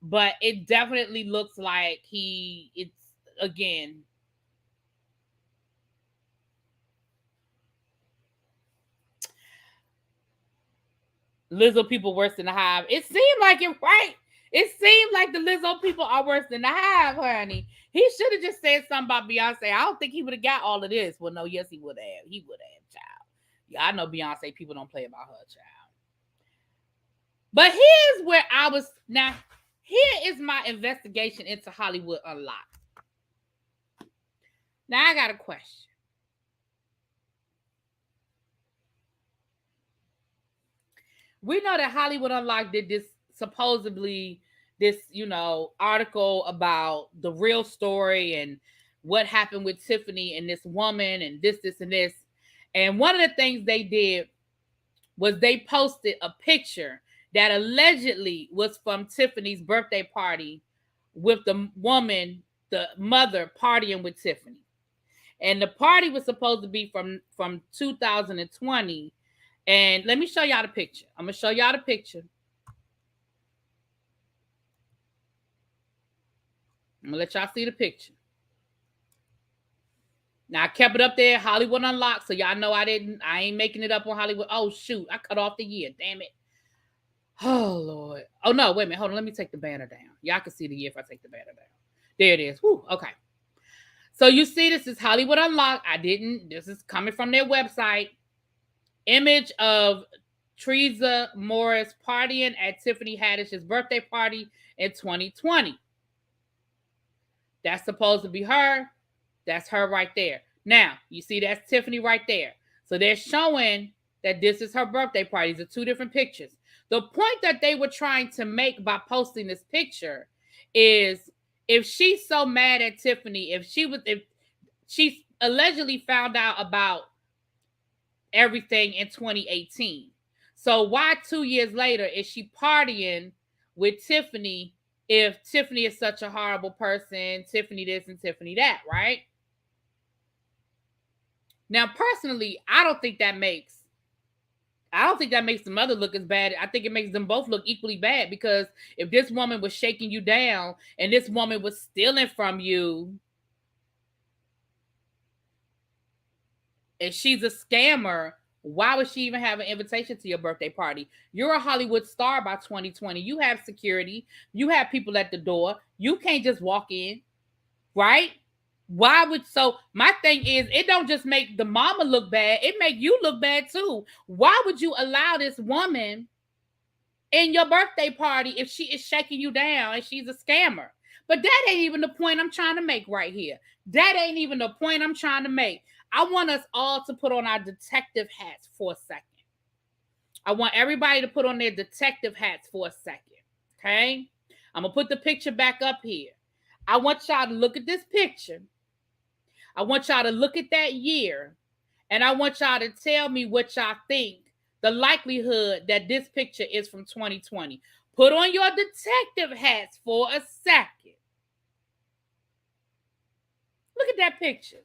but it definitely looks like it's again. Lizzo people worse than the Hive. It seemed like it, right? It seemed like the Lizzo people are worse than the Hive, honey. He should have just said something about Beyonce. I don't think he would have got all of this. Well, no, yes, he would have. He would have, child. Yeah, I know Beyonce people don't play about her, child. But here's where I was. Now, here is my investigation into Hollywood Unlocked. Now, I got a question. We know that Hollywood Unlocked did this supposedly this, article about the real story and what happened with Tiffany and this woman and this, and this. And one of the things they did was they posted a picture that allegedly was from Tiffany's birthday party with the woman, the mother, partying with Tiffany. And the party was supposed to be from 2020. And let me show y'all the picture. I'm going to show y'all the picture. I'm going to let y'all see the picture. Now, I kept it up there, Hollywood Unlocked, so y'all know I ain't making it up on Hollywood. Oh, shoot. I cut off the year. Damn it. Oh, Lord. Oh, no. Wait a minute. Hold on. Let me take the banner down. Y'all can see the year if I take the banner down. There it is. Whew. Okay. So you see, this is Hollywood Unlocked. This is coming from their website. Image of Teresa Morris partying at Tiffany Haddish's birthday party in 2020. That's supposed to be her. That's her right there. Now, you see that's Tiffany right there. So they're showing that this is her birthday party. These are two different pictures. The point that they were trying to make by posting this picture is if she's so mad at Tiffany, if she allegedly found out about everything in 2018. So why 2 years later is she partying with Tiffany if Tiffany is such a horrible person, Tiffany this and Tiffany that, right? Now, personally, I don't think that makes I don't think that makes the mother look as bad. I think it makes them both look equally bad, because if this woman was shaking you down and this woman was stealing from you and she's a scammer, why would she even have an invitation to your birthday party? You're a Hollywood star by 2020. You have security. You have people at the door. You can't just walk in, right? Why would, so my thing is, it don't just make the mama look bad, it make you look bad too. Why would you allow this woman in your birthday party if she is shaking you down and she's a scammer? But that ain't even the point I'm trying to make right here. That ain't even the point I'm trying to make. I want us all to put on our detective hats for a second. I want everybody to put on their detective hats for a second. Okay? I'm going to put the picture back up here. I want y'all to look at this picture. I want y'all to look at that year. And I want y'all to tell me what y'all think the likelihood that this picture is from 2020. Put on your detective hats for a second. Look at that picture.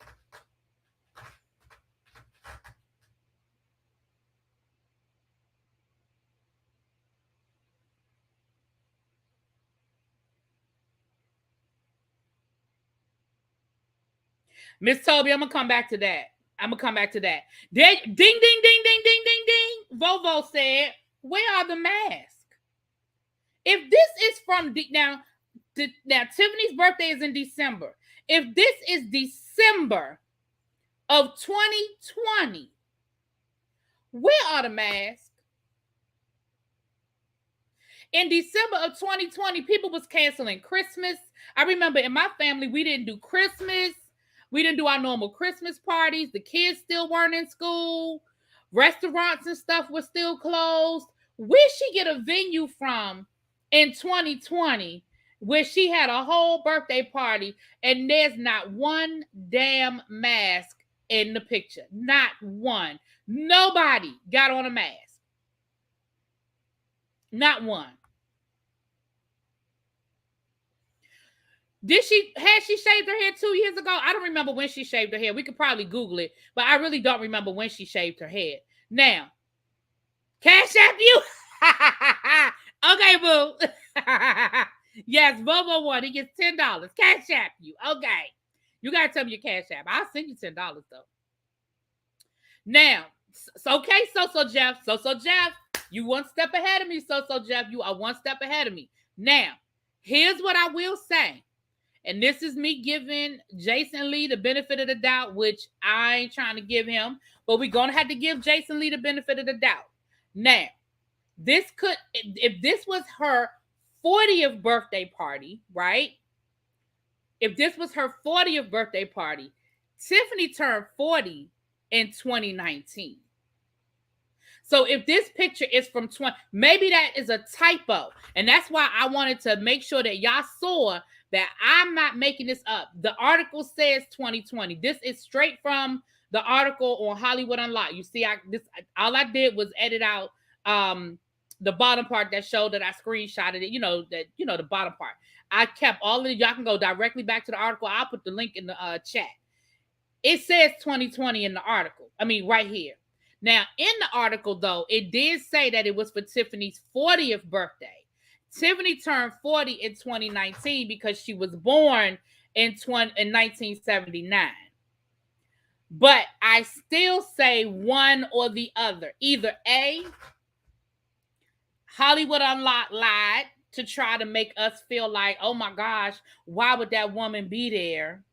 Miss Toby, I'm going to come back to that. Ding, ding, ding, ding, ding, ding, ding. Vovo said, where are the masks? If this is from, now Tiffany's birthday is in December. If this is December of 2020, where are the masks? In December of 2020, people was canceling Christmas. I remember in my family, we didn't do Christmas. We didn't do our normal Christmas parties. The kids still weren't in school. Restaurants and stuff were still closed. Where'd she get a venue from in 2020 where she had a whole birthday party and there's not one damn mask in the picture? Not one. Nobody got on a mask. Not one. Had she shaved her hair 2 years ago? I don't remember when she shaved her hair. We could probably Google it, but I really don't remember when she shaved her head. Now, Cash App you? Okay, boo. Yes, Bobo one. He gets $10. Cash App you. Okay. You got to tell me your Cash App. I'll send you $10 though. Now, okay, So Jeff. You one step ahead of me, So Jeff. You are one step ahead of me. Now, here's what I will say. And this is me giving Jason Lee the benefit of the doubt, which I ain't trying to give him, but we're going to have to give Jason Lee the benefit of the doubt. Now, if this was her 40th birthday party, right? If this was her 40th birthday party, Tiffany turned 40 in 2019. So if this picture is from 20, maybe that is a typo. And that's why I wanted to make sure that y'all saw that I'm not making this up. The article says 2020. This is straight from the article on Hollywood Unlocked. You see, all I did was edit out the bottom part that showed that I screenshotted it. The bottom part. I kept all of it. Y'all can go directly back to the article. I'll put the link in the chat. It says 2020 in the article. I mean, right here. Now, in the article, though, it did say that it was for Tiffany's 40th birthday. Tiffany turned 40 in 2019 because she was born in 1979. But I still say one or the other. Either A, Hollywood Unlocked lied to try to make us feel like, oh my gosh, why would that woman be there?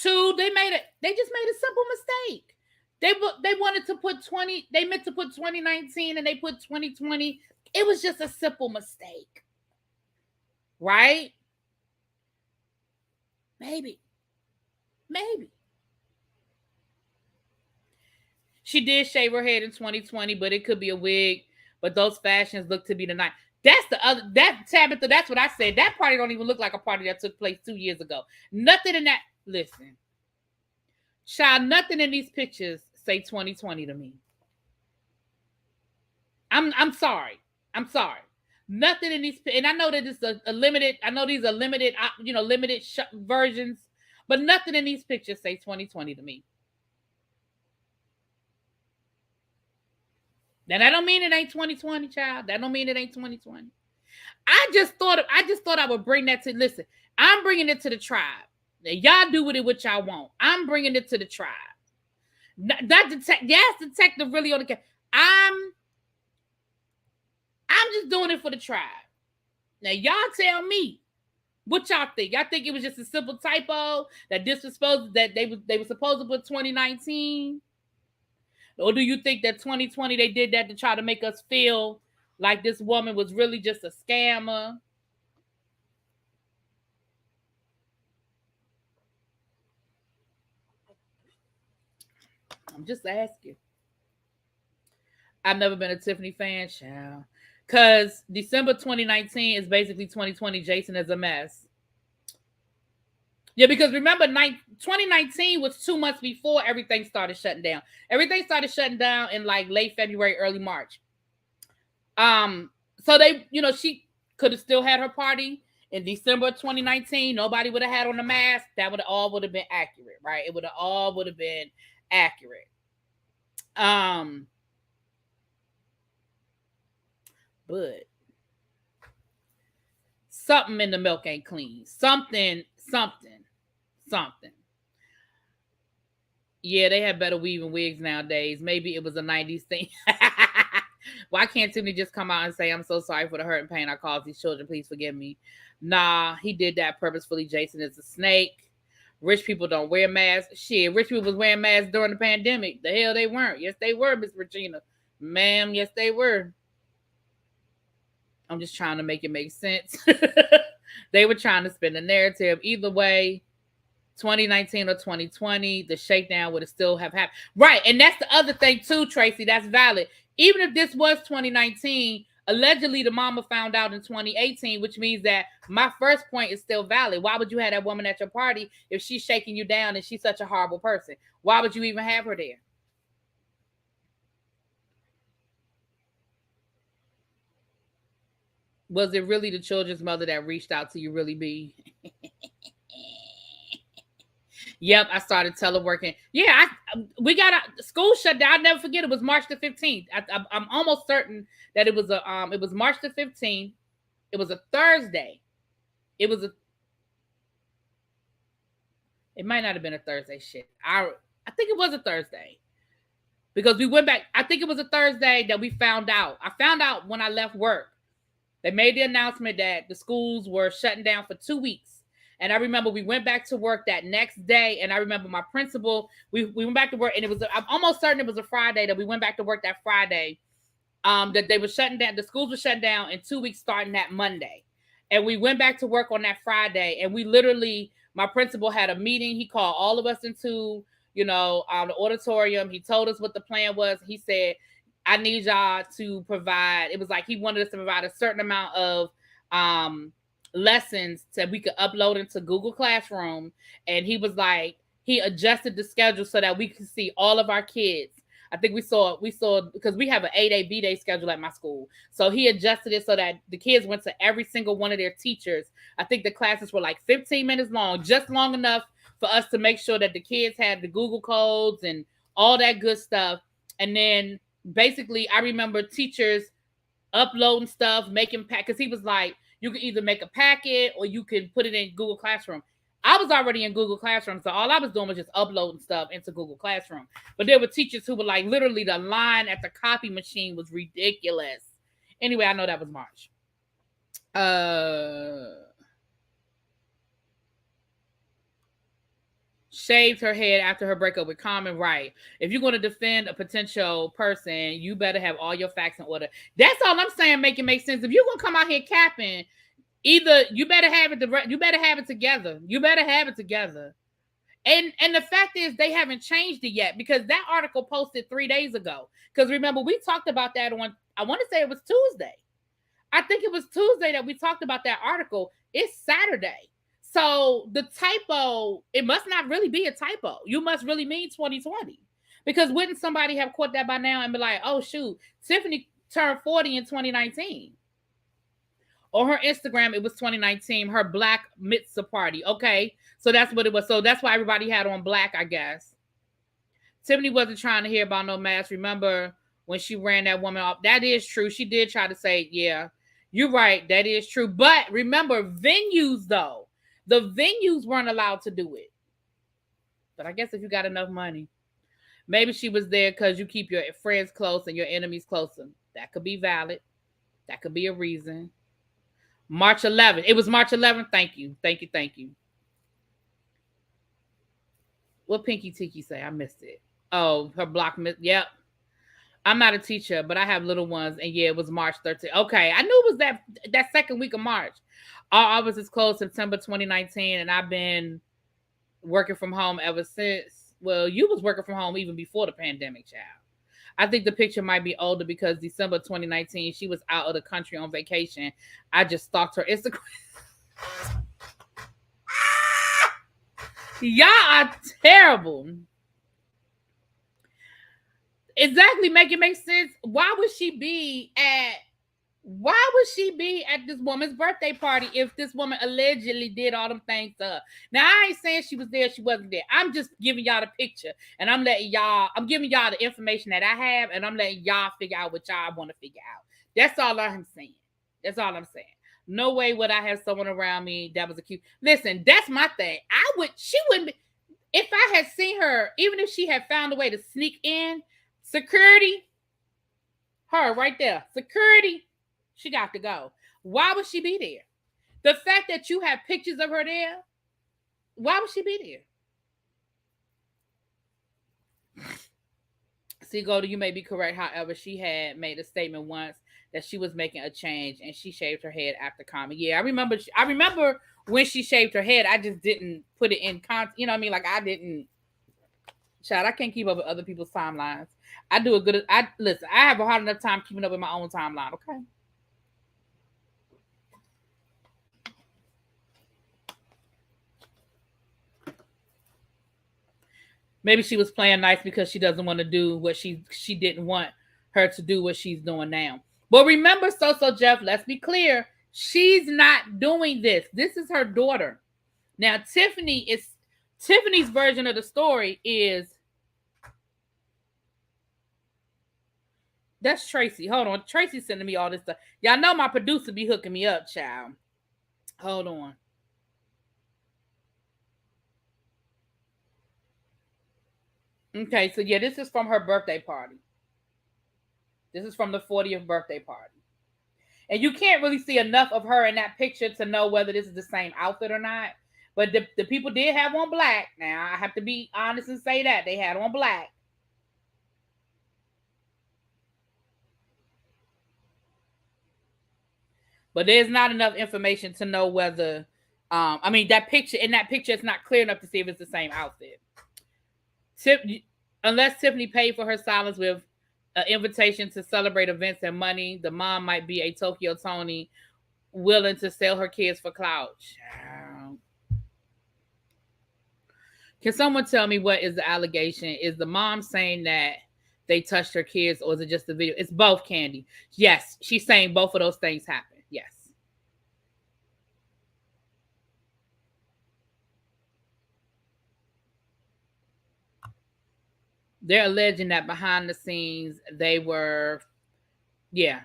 Two, they just made a simple mistake. They wanted to put 20, they meant to put 2019 and they put 2020. It was just a simple mistake. Right? Maybe. She did shave her head in 2020, but it could be a wig. But those fashions look to be the night. That's the other, that Tabitha, that's what I said. That party don't even look like a party that took place 2 years ago. Nothing in that. Listen, child, nothing in these pictures say 2020 to me. I'm sorry. Nothing in these, and I know that it's a limited. I know these are limited, limited versions, but nothing in these pictures say 2020 to me. Now that don't mean it ain't 2020, child. That don't mean it ain't 2020. I just thought I would bring that to listen. I'm bringing it to the tribe. Now, y'all do with it what y'all want. I'm bringing it to the tribe. That detective really on the case. I'm just doing it for the tribe. Now y'all tell me what y'all think. Y'all think it was just a simple typo that this was supposed that they were supposed to put 2019, or do you think that 2020 they did that to try to make us feel like this woman was really just a scammer? I'm just asking. I've never been a Tiffany fan, child. Because December 2019 is basically 2020. Jason is a mess. Yeah, because remember, 2019 was 2 months before everything started shutting down. Everything started shutting down in like late February, early March. So they, she could have still had her party in December 2019. Nobody would have had on a mask. That would have been accurate, right? It would have been accurate. But something in the milk ain't clean. Something. Yeah, they have better weaving wigs nowadays. Maybe it was a 90s thing. Why can't Tiffany just come out and say, I'm so sorry for the hurt and pain I caused these children. Please forgive me. Nah, he did that purposefully. Jason is a snake. Rich people don't wear masks. Shit, rich people was wearing masks during the pandemic. The hell they weren't. Yes, they were, Miss Regina. Ma'am, yes, they were. I'm just trying to make it make sense. They were trying to spin the narrative. Either way, 2019 or 2020, the shakedown would have still have happened. Right. And that's the other thing too, Tracy. That's valid. Even if this was 2019, allegedly the mama found out in 2018, which means that my first point is still valid. Why would you have that woman at your party if she's shaking you down and she's such a horrible person? Why would you even have her there? Was it really the children's mother that reached out to you, Really B? Yep, I started teleworking. Yeah, we got school shut down. I'll never forget. It was March the 15th. I'm almost certain that it was March the 15th. It was a Thursday. It might not have been a Thursday. Shit, I think it was a Thursday because we went back. I think it was a Thursday that we found out. I found out when I left work. They made the announcement that the schools were shutting down for 2 weeks. And I remember we went back to work that next day. And I remember my principal, we went back to work, and I'm almost certain it was a Friday that we went back to work that Friday. That they were shutting down, the schools were shut down in 2 weeks starting that Monday. And we went back to work on that Friday. And we literally, my principal had a meeting. He called all of us into, the auditorium. He told us what the plan was. He said, I need y'all to provide, it was like he wanted us to provide a certain amount of lessons that we could upload into Google Classroom. And he was like, he adjusted the schedule so that we could see all of our kids. I think we saw because we have an A-Day, B-Day schedule at my school. So he adjusted it so that the kids went to every single one of their teachers. I think the classes were like 15 minutes long, just long enough for us to make sure that the kids had the Google codes and all that good stuff. And then basically, I remember teachers uploading stuff, making pack, because he was like, you can either make a packet or you can put it in Google Classroom. I was already in Google Classroom, so all I was doing was just uploading stuff into Google Classroom. But there were teachers who were like, literally, the line at the copy machine was ridiculous. Anyway, I know that was March. Shaved her head after her breakup with Common. Right. If you're going to defend a potential person, you better have all your facts in order. That's all I'm saying. Make it make sense. If you're going to come out here capping, either you better have it together. You better have it together. And the fact is, they haven't changed it yet, because that article posted 3 days ago. Because remember, we talked about that on, I want to say it was Tuesday. I think it was Tuesday that we talked about that article. It's Saturday. So the typo, it must not really be a typo. You must really mean 2020. Because wouldn't somebody have caught that by now and be like, oh, shoot, Tiffany turned 40 in 2019. Or her Instagram, it was 2019, her Black Mitzvah party. Okay, so that's what it was. So that's why everybody had on black, I guess. Tiffany wasn't trying to hear about no mask. Remember when she ran that woman off. That is true. She did try to say, yeah, you're right. That is true. But remember, venues, though, the venues weren't allowed to do it. But I guess if you got enough money, maybe she was there because you keep your friends close and your enemies closer. That could be valid. That could be a reason. March 11th. It was March 11th. Thank you. Thank you. Thank you. What Pinky Tiki say? I missed it. Oh, her block. Yep. I'm not a teacher, but I have little ones. And yeah, it was March 13th. Okay. I knew it was that second week of March. Our office is closed September 2019. And I've been working from home ever since. Well, you was working from home even before the pandemic, child. I think the picture might be older because December 2019, she was out of the country on vacation. I just stalked her Instagram. Y'all are terrible. Exactly, make it make sense. Why would she be at this woman's birthday party if this woman allegedly did all them things to her? Now, I ain't saying she was there, she wasn't there. I'm just giving y'all the picture, and I'm giving y'all the information that I have, and I'm letting y'all figure out what y'all want to figure out. That's all I'm saying. That's all I'm saying. No way would I have someone around me that was accused. Listen, that's my thing. She wouldn't be, if I had seen her, even if she had found a way to sneak in, security, her right there, security, she got to go. Why would she be there? The fact that you have pictures of her there, why would she be there? See, Golda, you may be correct. However, she had made a statement once that she was making a change and she shaved her head after comment. Yeah, I remember when she shaved her head. I just didn't put it in context. You know what I mean? Like I didn't. Child, I can't keep up with other people's timelines. Listen, I have a hard enough time keeping up with my own timeline, okay? Maybe she was playing nice because she doesn't want to do what she didn't want her to do what she's doing now. But remember, So Jeff, let's be clear. She's not doing this. This is her daughter. Now, Tiffany's version of the story is that's Tracy. Hold on. Tracy's sending me all this stuff. Y'all know my producer be hooking me up, child. Hold on. Okay, so yeah, this is from her birthday party. This is from the 40th birthday party. And you can't really see enough of her in that picture to know whether this is the same outfit or not. But the people did have on black. Now, I have to be honest and say that. They had on black. But there's not enough information to know whether, that picture, it's not clear enough to see if it's the same outfit. Unless Tiffany paid for her silence with an invitation to celebrate events and money, the mom might be a Tokyo Tony willing to sell her kids for clout. Can someone tell me what is the allegation? Is the mom saying that they touched her kids, or is it just the video? It's both, Candy. Yes, she's saying both of those things happened. Yes. They're alleging that behind the scenes, they were, yeah.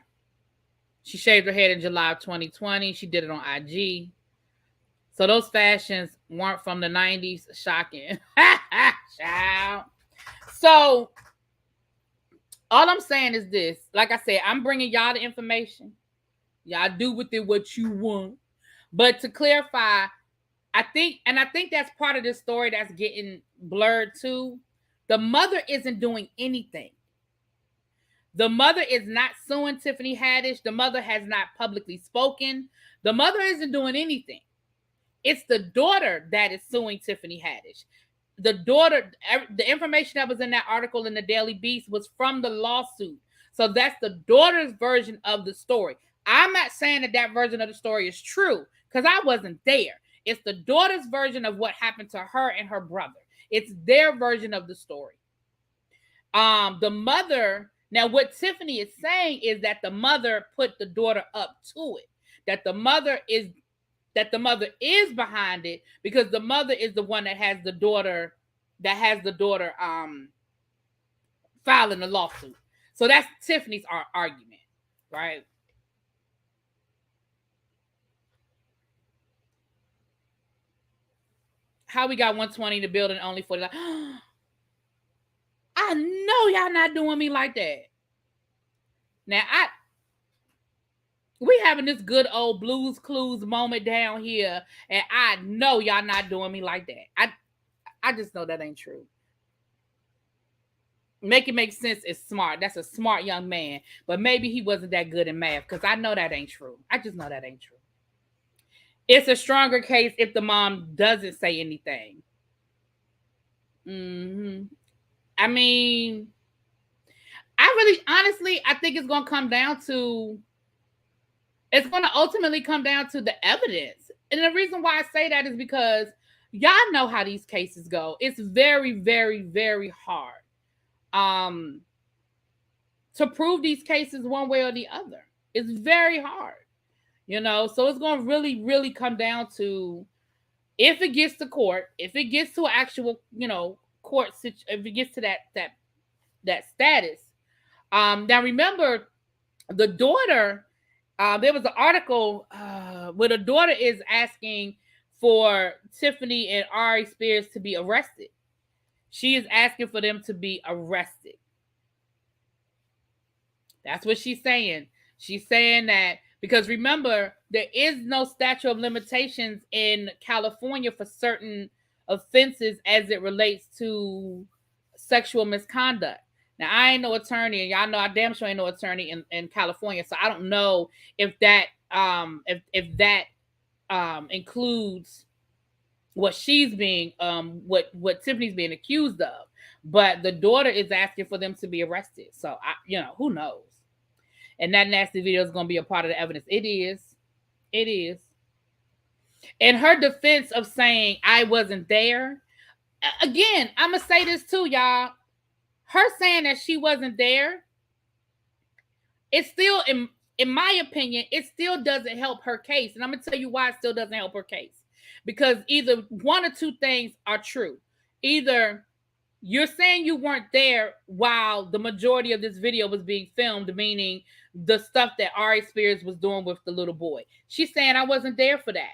She shaved her head in July of 2020. She did it on IG. So those fashions weren't from the 90s. Shocking. Child. So all I'm saying is this. Like I said, I'm bringing y'all the information. Y'all do with it what you want. But to clarify, I think that's part of this story that's getting blurred too. The mother isn't doing anything. The mother is not suing Tiffany Haddish. The mother has not publicly spoken. The mother isn't doing anything. It's the daughter that is suing Tiffany Haddish. The daughter, the information that was in that article in the Daily Beast was from the lawsuit. So that's the daughter's version of the story. I'm not saying that version of the story is true because I wasn't there. It's the daughter's version of what happened to her and her brother. It's their version of the story. The mother, now what Tiffany is saying is that the mother put the daughter up to it. That the mother is behind it because the mother is the one that has the daughter filing the lawsuit. So that's Tiffany's argument, right? How we got 120 to build and only 40. I know y'all not doing me like that. Now we having this good old Blues Clues moment down here, and I know y'all not doing me like that. I just know that ain't true. Make it make sense is smart. That's a smart young man, but maybe he wasn't that good in math, because I know that ain't true. I just know that ain't true. It's a stronger case if the mom doesn't say anything. I mean, honestly, I think it's going to come down to, it's going to ultimately come down to the evidence. And the reason why I say that is because y'all know how these cases go. It's very, very, very hard to prove these cases one way or the other. It's very hard, you know? So it's going to really, really come down to, if it gets to court, if it gets to actual, you know, court, if it gets to that status. Now remember, the daughter, there was an article where the daughter is asking for Tiffany and Ari Spears to be arrested. She is asking for them to be arrested. That's what she's saying. She's saying that because remember, there is no statute of limitations in California for certain offenses as it relates to sexual misconduct. Now, I ain't no attorney, and y'all know I damn sure ain't no attorney in California, so I don't know if that includes what she's being what Tiffany's being accused of. But the daughter is asking for them to be arrested. So who knows? And that nasty video is going to be a part of the evidence. It is. It is. And her defense of saying I wasn't there. Again, I'm going to say this too, y'all. Her saying that she wasn't there, it's still, in my opinion, it still doesn't help her case. And I'm going to tell you why it still doesn't help her case. Because either one or two things are true. Either you're saying you weren't there while the majority of this video was being filmed, meaning the stuff that Ari Spears was doing with the little boy. She's saying I wasn't there for that.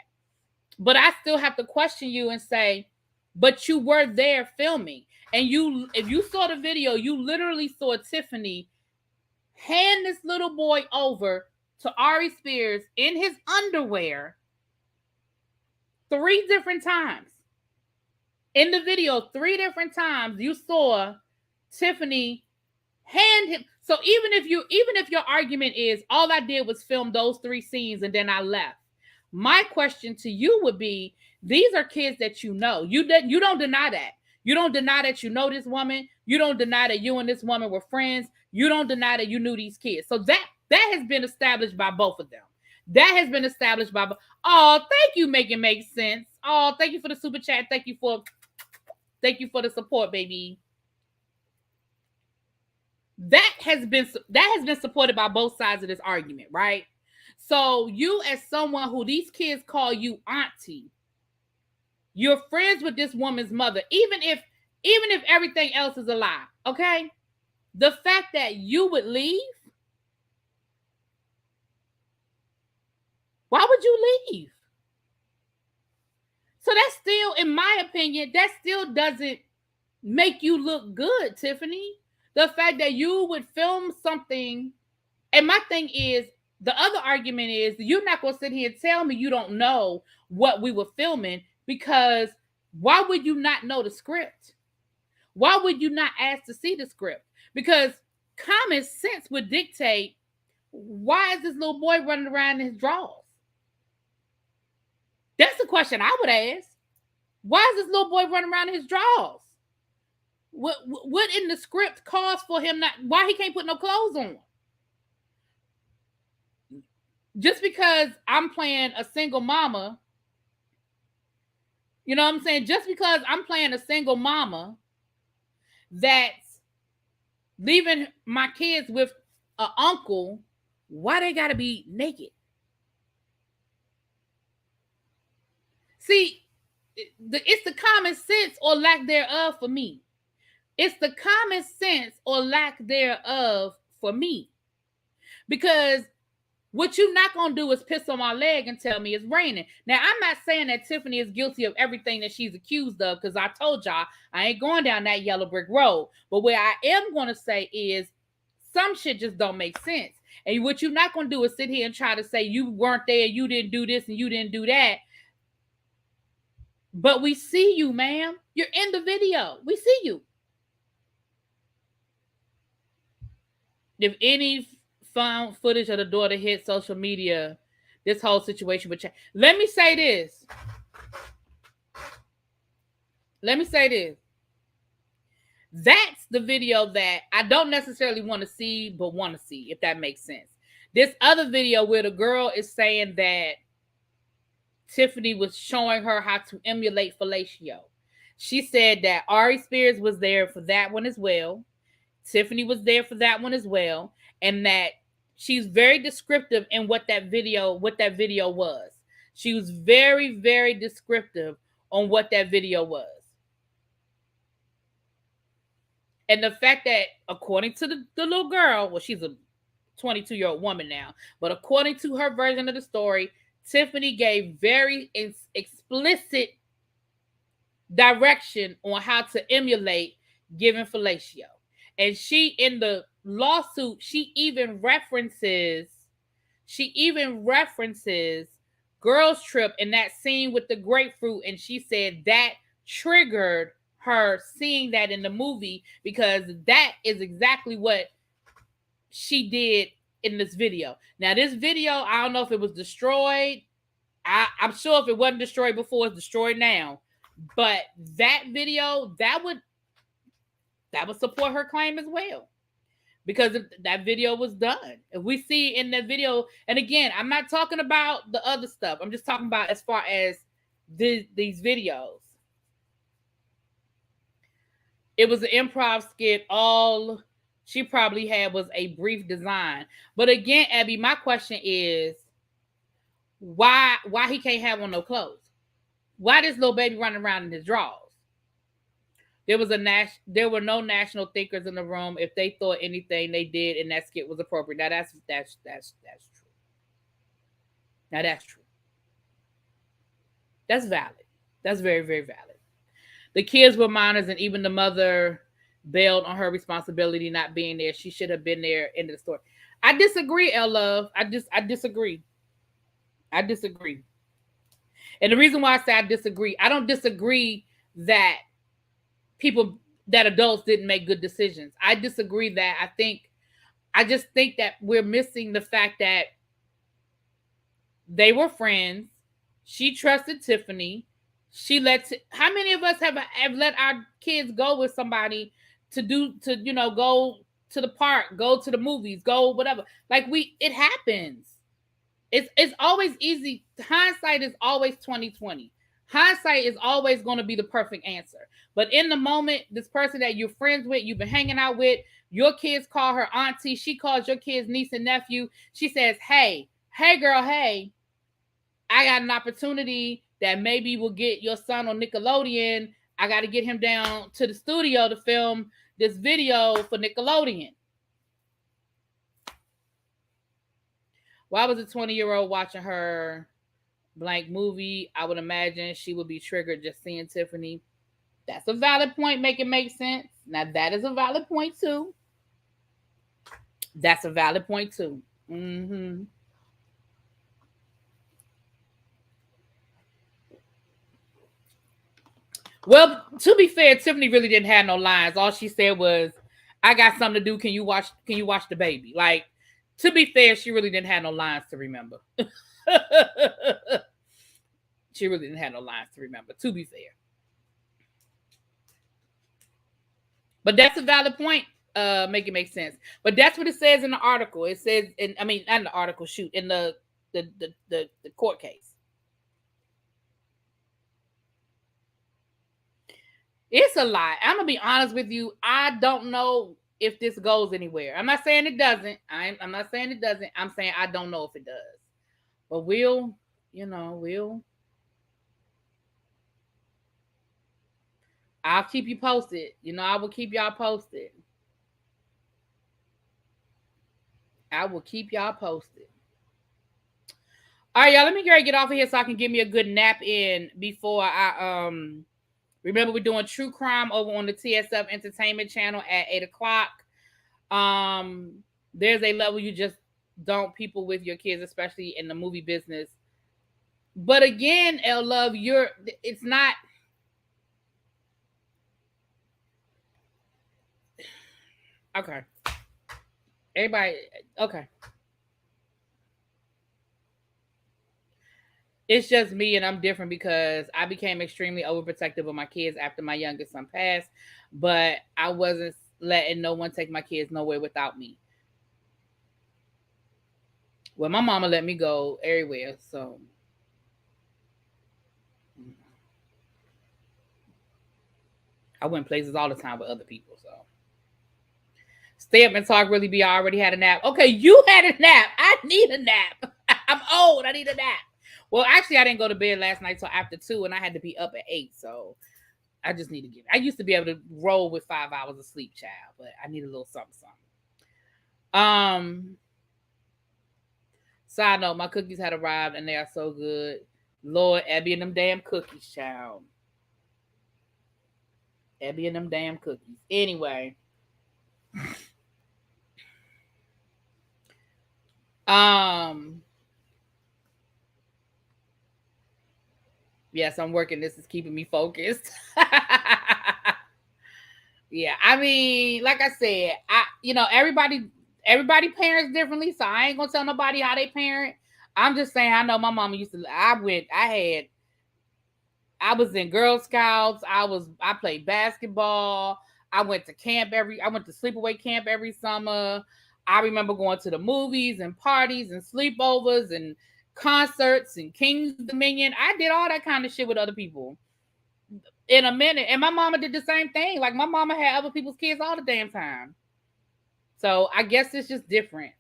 But I still have to question you and say, but you were there filming. And if you saw the video, you literally saw Tiffany hand this little boy over to Ari Spears in his underwear 3 different times. In the video, 3 different times you saw Tiffany hand him. So even if your argument is all I did was film those 3 scenes and then I left, my question to you would be, these are kids that you know. You don't deny that. You don't deny that you know this woman. You don't deny that you and this woman were friends. You don't deny that you knew these kids. So that has been established by both of them. That has been established by. Oh, thank you, make it make sense. Oh, thank you for the super chat. Thank you for the support, baby. That has been supported by both sides of this argument, right? So you, as someone who these kids call you auntie, you're friends with this woman's mother, even if everything else is a lie, okay? The fact that you would leave, why would you leave? So that's still, in my opinion, that still doesn't make you look good, Tiffany. The fact that you would film something, and my thing is, the other argument is, you're not going to sit here and tell me you don't know what we were filming, because why would you not know the script? Why would you not ask to see the script? Because common sense would dictate, why is this little boy running around in his drawers? That's the question I would ask. Why is this little boy running around in his drawers? What in the script calls for him not? Why he can't put no clothes on? Just because I'm playing a single mama, you know what I'm saying? Just because I'm playing a single mama that's leaving my kids with an uncle, why they gotta be naked? See, it's the common sense or lack thereof for me. It's the common sense or lack thereof for me. Because what you're not going to do is piss on my leg and tell me it's raining. Now, I'm not saying that Tiffany is guilty of everything that she's accused of, because I told y'all I ain't going down that yellow brick road. But what I am going to say is some shit just don't make sense. And what you're not going to do is sit here and try to say you weren't there, you didn't do this, and you didn't do that. But we see you, ma'am. You're in the video. We see you. If any found footage of the daughter hit social media, this whole situation would change. Let me say this. That's the video that I don't necessarily want to see, but want to see, if that makes sense. This other video where the girl is saying that Tiffany was showing her how to emulate fellatio. She said that Ari Spears was there for that one as well. Tiffany was there for that one as well. And that she's very descriptive in what that video was. She was very, very descriptive on what that video was. And the fact that, according to the little girl, well, she's a 22-year-old woman now, but according to her version of the story, Tiffany gave very explicit direction on how to emulate giving fellatio. And she, in the lawsuit, she even references Girls Trip in that scene with the grapefruit. And she said that triggered her seeing that in the movie, because that is exactly what she did in this video. Now, this video, I don't know if it was destroyed. I'm sure if it wasn't destroyed before, it's destroyed now. But that video, that would support her claim as well, because that video was done. If we see in that video, and again, I'm not talking about the other stuff. I'm just talking about as far as these videos. It was an improv skit. All she probably had was a brief design. But again, Abby, my question is, why he can't have on no clothes? Why this little baby running around in his drawers? There were no national thinkers in the room. If they thought anything they did in that skit was appropriate. Now that's true. Now that's true. That's valid. That's very, very valid. The kids were minors, and even the mother bailed on her responsibility not being there. She should have been there. End of the story. I disagree, L Love. I disagree. And the reason why I say I disagree, I don't disagree that adults didn't make good decisions. I disagree that. I just think that we're missing the fact that they were friends. She trusted Tiffany. How many of us have let our kids go with somebody to go to the park, go to the movies, go whatever? Like it happens. It's always easy. Hindsight is always 20/20. Hindsight is always going to be the perfect answer. But in the moment, this person that you're friends with, you've been hanging out with, your kids call her auntie, she calls your kids niece and nephew. She says, hey girl, hey, I got an opportunity that maybe will get your son on Nickelodeon. I got to get him down to the studio to film this video for Nickelodeon. Why was a 20-year-old watching her blank movie? I would imagine she would be triggered just seeing Tiffany. That's a valid point. Make it make sense. Now, that is a valid point, too. That's a valid point, too. Mm-hmm. Well, to be fair, Tiffany really didn't have no lines. All she said was, I got something to do. Can you watch the baby? Like, to be fair, she really didn't have no lines to remember. She really didn't have no lines to remember, to be fair. But that's a valid point. Make it make sense. But that's what it says in the article. It says, not in the article, in the court case. It's a lot. I'm gonna be honest with you. I don't know if this goes anywhere. I'm not saying it doesn't. I'm not saying it doesn't. I'm saying I don't know if it does. But I'll keep you posted. I will keep y'all posted. I will keep y'all posted. All right, y'all. Let me get off of here so I can give me a good nap in before I remember we're doing true crime over on the TSF Entertainment channel at 8:00. There's a level you just don't people with your kids, especially in the movie business. But again, L Love, it's not. Okay. Everybody, okay. It's just me, and I'm different because I became extremely overprotective of my kids after my youngest son passed, but I wasn't letting no one take my kids nowhere without me. Well, my mama let me go everywhere, so I went places all the time with other people. So stay up and talk. Really, be. I already had a nap. Okay, you had a nap. I need a nap. I'm old. I need a nap. Well, actually, I didn't go to bed last night till after 2, and I had to be up at 8. So I just need to get. I used to be able to roll with 5 hours of sleep, child, but I need a little something. Side note: my cookies had arrived, and they are so good. Lord, Abby and them damn cookies, child. Abby and them damn cookies. Anyway. Yes, I'm working. This is keeping me focused. Yeah, I mean, like I said, everybody parents differently, so I ain't gonna tell nobody how they parent. I'm just saying, I know my mama used to. I was in Girl Scouts. I played basketball. I went to sleepaway camp every summer. I remember going to the movies and parties and sleepovers and concerts and King's Dominion. I did all that kind of shit with other people in a minute. And my mama did the same thing. Like my mama had other people's kids all the damn time. So I guess it's just different.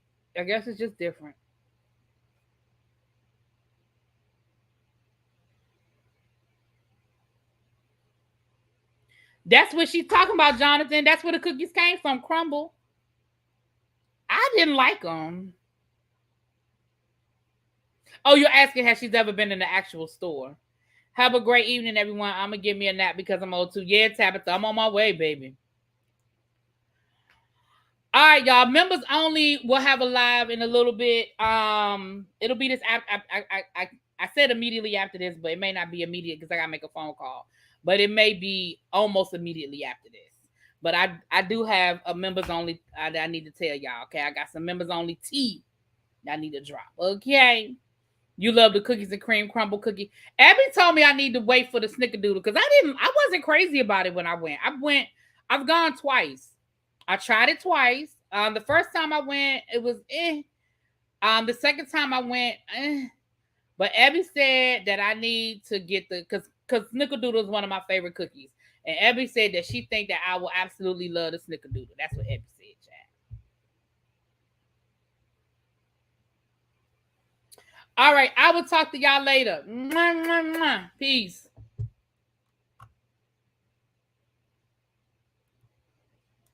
That's what she's talking about, Jonathan. That's where the cookies came from, crumble. I didn't like them. Oh, you're asking has she's ever been in the actual store. Have a great evening, everyone. I'm going to give me a nap because I'm old too. Yeah, Tabitha, I'm on my way, baby. All right, y'all. Members only will have a live in a little bit. It'll be this. I said immediately after this, but it may not be immediate because I gotta make a phone call. But it may be almost immediately after this. But I do have a members only. I need to tell y'all. Okay, I got some members only tea that I need to drop. Okay. You love the cookies and cream crumble cookie. Abby told me I need to wait for the snickerdoodle because I wasn't crazy about it when I went. I've gone twice. I tried it twice. The first time I went, it was The second time I went, But Abby said that I need to get because snickerdoodle is one of my favorite cookies. And Abby said that she think that I will absolutely love the snickerdoodle. That's what Abby said, Chad. All right, I will talk to y'all later. Mwah, mwah, mwah. Peace.